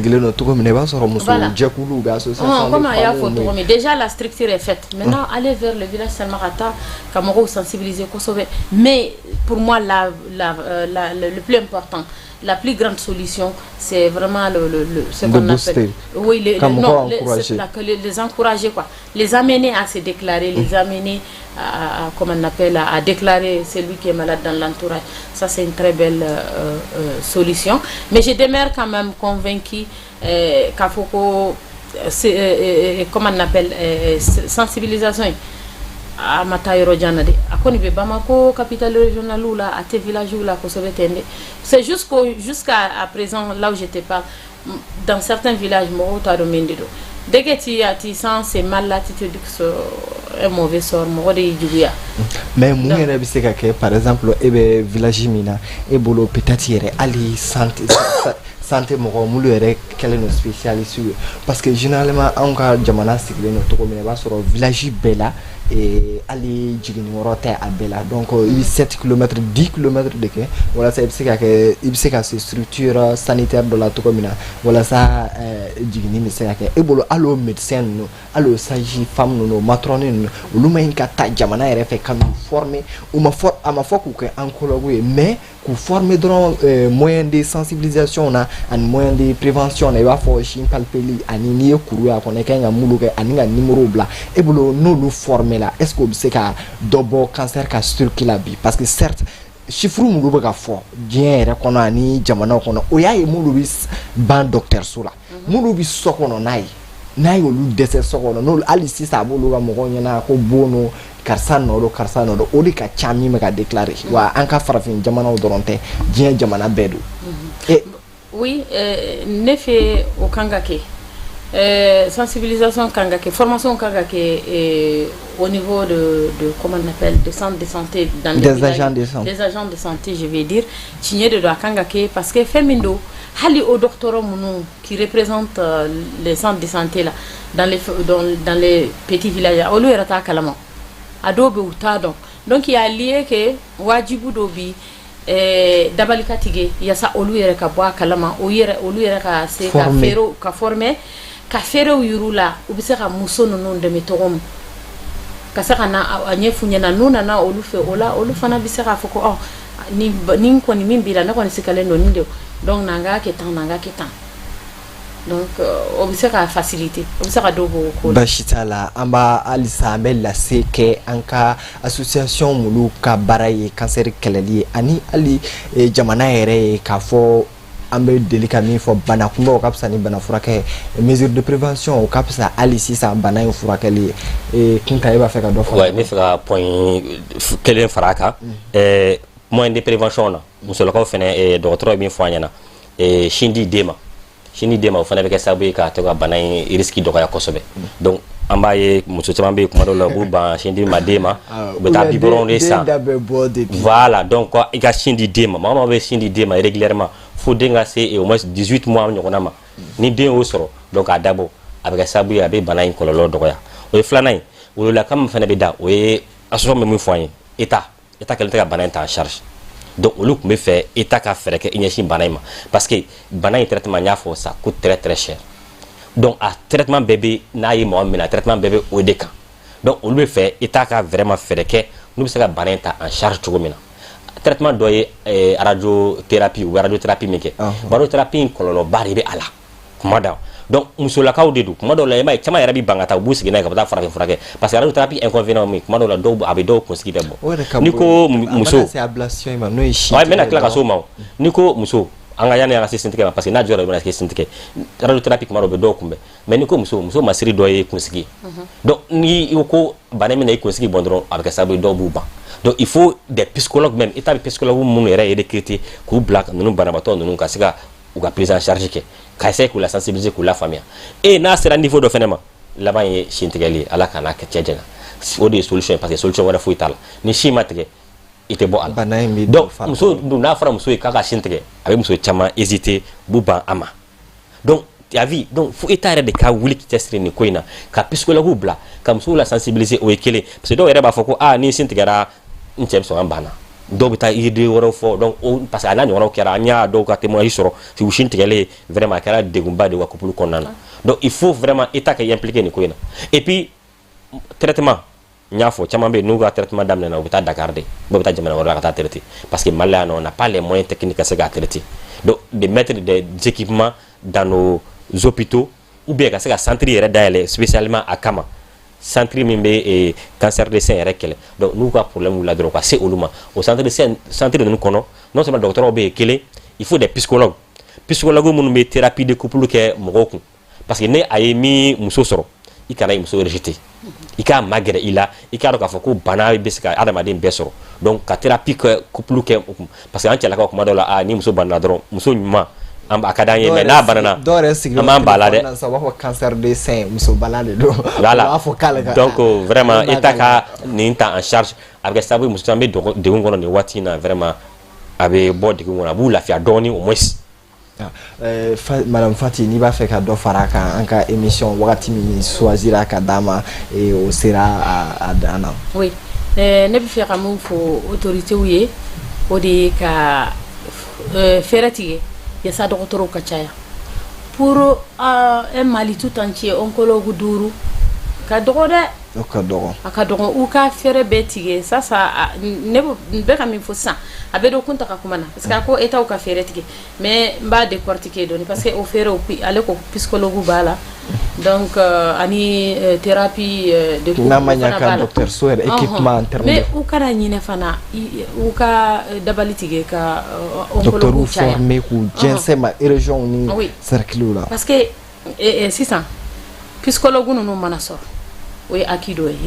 comment il y a photo mais déjà la structure est faite maintenant aller vers le village Salmarata Kamoro sensibiliser Kosovo mais pour moi le plus important la plus grande solution c'est vraiment ce qu'on appelle les encourager quoi, les amener à se déclarer, les amener à comment on appelle à déclarer celui qui est malade dans l'entourage. Ça c'est une très belle solution, mais je demeure quand même convaincu qu'à Foko comment on appelle sensibilisation à Matayoro Djanade à Konibe Bamako capitale régionale ou là à tes villages ou là c'est jusqu'à présent là où je te parle dans certains villages Morotaro Mendido dès que tu sens c'est mal là tu te dis que c'est un mauvais sort
mais par exemple village mina et bolo peut-être ali santé mo mulu ere quel est spécialiste parce que généralement on ka jamana sigle no to ko me ba soro village bela et ali jigini worote a bela donc 7 km 10 km de que voilà ça c'est que structure sanitaire de la commune voilà ça jigini mais c'est que e bolo allo médecin no allo sagi femme no matrone no min olu ma ka ta jamana yɛrɛ fɛ ka n'u former u ma fɔ k'u kɛ oncologue ye mais k'u former dɔrɔn moyen de sensibilisation na ani moyen de prévention na i b'a fɔ sin palpeli ani n'i ye kuru y'a kɔnɔ i kan ka mulu kɛ ani ka numéro bila e bolo n'olu former la est ce que o bɛ se ka dɔ bɔ cancer ka circuit la bi parce que certes chiffre mulu bɛ ka fɔ diɲɛ yɛrɛ kɔnɔ ani jamanaw kɔnɔ o y'a ye mulu bɛ ban dɔgɔtɔrɔso la mulu bɛ so kɔnɔ n'a ye olu dɛsɛ so kɔnɔ n'olu hali sisan a b'olu ka mɔgɔw ɲɛna ko bon no karisa nɔ don o de ka ca min bɛ ka déclarer wa an ka farafin jamanaw dɔrɔn tɛ diɲɛ jamana bɛɛ don.
Oui, ne fɛ o kan ka kɛ sensibilisation kan ka kɛ formation kan ka kɛ au niveau de comment on appelle de centre de santé dans les
des agents de santé.
Des agents de santé je vais dire tiɲɛ de don a kan ka kɛ parce que fɛn min don hali o docteurs minnu qui représentent les centres de santé là dans les petits villages olu yɛrɛ t'a kalama a dɔw bɛ u t'a dɔn donc il y a lié que wajibu dɔ bi dabali ka tigɛ yasa olu yɛrɛ ka bɔ a kalama olu yɛrɛ ka se ka fɛɛrɛw ka former ka fɛɛrɛw yir'u la u bɛ se ka muso ninnu dɛmɛ cogo min ka se ka na a ɲɛf'u ɲɛna n'u nana olu fɛ o la olu fana bɛ se k'a fɔ ko ni kɔni min bira ne kɔni sikalen don nin de donc n'an k'a kɛ tan donc o bɛ se ka faciliter o bɛ se ka dɔ bɔ o ko la.
Baasi t'a la an b'a halisa an bɛ lase kɛ an ka association mulu ka baara ye cancer kɛlɛli ye ani hali jamana yɛrɛ ye k'a fɔ an bɛ deli ka min fɔ bana kunbɛn o ka fisa ni bana furakɛ mesure de prévention o ka fisa hali sisan bana in furakɛli ye Kunta e b'a fɛ ka dɔ fɔ.
Ouais, ne fɛ ka point kelen fara a kan moyen de prévention na musolakaw fana dɔgɔtɔrɔ ye min fɔ an ɲɛna sin di den ma o fana bɛ kɛ sababu ye ka to ka bana in risque dɔgɔya kosɛbɛ donc an b'a ye muso caman bɛ yen kuma dɔw la u b'u ban sin di ma den ma u bɛ taa biberon de san voilà donc i ka sin di den ma maa o maa bɛ sin di den ma régulièrement fo den ka se au moins 18 mois ɲɔgɔnna ma ni den y'o sɔrɔ donc a dabɔ a bɛ kɛ sababu ye a bɛ bana in kɔlɔlɔ dɔgɔya o ye filanan ye wololaka min fana bɛ da o ye association bɛ min fɔ an ye état kɛlen tɛ ka bana in ta en charge donc olu tun bɛ fɛ état ka fɛɛrɛ kɛ i ɲɛsin bana in ma parce que bana in traitement n y'a fɔ ça coûte très très cher donc a traitement bɛɛ bɛ n'a ye mɔgɔ min na traitement bɛɛ bɛ o de kan donc olu bɛ fɛ état ka vraiment fɛɛrɛ kɛ n'u bɛ se ka bana in ta en charge cogo min na traitement dɔ ye radiothérapie u bɛ radiothérapie min kɛ radiothérapie in kɔlɔlɔba de bɛ a la kuma da donc musolakaw de don kuma dɔw la i b'a ye caman yɛrɛ bɛ ban ka taa u b'u sigi n'a ye ka taa farafin furakɛ parce que radiothérapie inconvénient min kuma dɔw la a bɛ dɔw kunsigi bɛ bɔ n'i ko muso n bɛna tila ka s'o ma n'i ko muso an ka yanni an ka se sintigɛ ma parce que n'a jɔra i bɛna se sintigɛ radiothérapie kuma dɔw bɛ dɔw kunbɛn mais n'i ko muso masiri dɔ ye kunsigi donc n'i ko bana min na i kunsigi bɔn dɔrɔn a bɛ kɛ sababu ye dɔw b'u ban donc il faut des psychologues même état bɛ psychologue minnu yɛrɛ ye recruter k'u bila ninnu banabaatɔ ninnu ka se ka u ka prise en charge kɛ ka essayer k'u la sensibiliser k'u la faamuya n'a sera niveau dɔ fɛnɛ ma laban ye sin tigɛli ye ala kana kɛ cɛ jɛna o de ye solution ye parce que solution wɛrɛ foyi t'a la ni sin ma tigɛ i tɛ bɔ a la donc muso dun n'a fɔra muso ye k'a ka sin tigɛ a bɛ muso caman hésiter b'u ban a ma donc a vu donc fo état yɛrɛ de ka wuli k'i cɛsiri nin ko in na ka psychologue bila ka musow la sensibiliser o ye kelen parce que dɔw yɛrɛ b'a fɔ ko ni sin tigɛra n cɛ bɛ sɔn an banna dɔw bɛ taa yiriden wɛrɛw fɔ donc parce que a n'a ɲɔgɔnnaw kɛra an y'a dɔw ka témoignage sɔrɔ u sin tigɛlen vraiment a kɛra degunba de u ka couple kɔnɔna na donc il faut vraiment état kɛ impliqué nin ko in na et puis traitement n y'a fɔ caman bɛ yen n'u ka traitement daminɛna u bɛ taa Dakar de bɛɛ bɛ taa jamana wɛrɛ la ka taa traiter parce que Mali yan nɔ on n'a pas les moyens techniques ka se k'a traiter donc de mettre des équipements dans nos hôpitaux ou bien ka se ka centre yɛrɛ dayɛlɛ spécialement a kama centre min bɛ cancer de sein yɛrɛ kɛlɛ donc n'u ka problème la dɔrɔn ka se olu ma o centre ninnu kɔnɔ non seulement dɔgɔtɔrɔw bɛ yen kelen il faut des psychologues minnu bɛ thérapie de couple kɛ mɔgɔw kun parce que ne a ye min muso sɔrɔ i kana ye muso rejeter i k'a magɛrɛ i la i k'a dɔn k'a fɔ ko bana bɛ se ka adamaden bɛɛ sɔrɔ donc ka thérapie kɛ couple kɛ parce que an cɛlakaw kuma dɔw la ni muso banna dɔrɔn muso ɲuman a ka d'an ye mais n'a banana an b'an ba la dɛ
cancer de sein muso bana de don
voilà donc vraiment état ka nin ta en charge a bɛ kɛ sababu ye muso caman bɛ degun kɔnɔ nin waati in na vraiment a bɛ bɔ degun kɔnɔ a b'u lafiya dɔɔni au moins.
Madame Fati n'i b'a fɛ ka dɔ fara a kan an ka émission wagati min choisira ka d'a ma o sera a dan na.
Oui ne bɛ fɛ ka mun fɔ autorités ye o de ye ka fɛɛrɛ tigɛ yasa dɔgɔtɔrɔw ka caya pour un Mali tout entier oncologue 5 ka dogo dɛ
o ka dɔgɔ
a ka dɔgɔ u ka fɛrɛ bɛɛ tigɛ sasa ne bɛ ka min fɔ sisan a bɛ dɔ kun ta ka kuma na parce que a ko État ka fɛrɛ tigɛ mais n b'a décortiquer dɔɔni parce que o fɛrɛw ale ko psychologue b'a la donc ani thérapie de couple
n'a ma ɲa ka docteur so yɛrɛ équipement en terme
mais u kana ɲinɛ fana u ka dabali tigɛ ka
docteur formé k'u jɛnsɛn ma région ni cercle la
parce que sisan psychologue ninnu mana sɔrɔ o ye acquis dɔ ye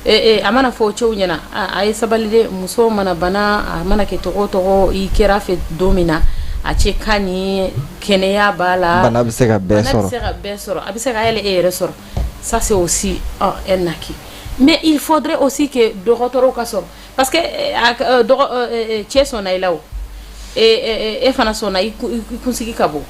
yɔrɔ a mana fɔ cɛw ɲɛna a ye sabali dɛ muso mana bana a mana kɛ tɔgɔ tɔgɔ i kɛra fɛ don min na a cɛ ka ɲi kɛnɛya b'a la
bana bɛ se ka bɛɛ
sɔrɔ a bɛ se ka yɛlɛ e yɛrɛ sɔrɔ ça c'est aussi un acquis mais il faudrait aussi que dɔgɔtɔrɔw ka sɔrɔ parce que cɛ sɔnna i la o e fana sɔnna i kunsigi ka bɔ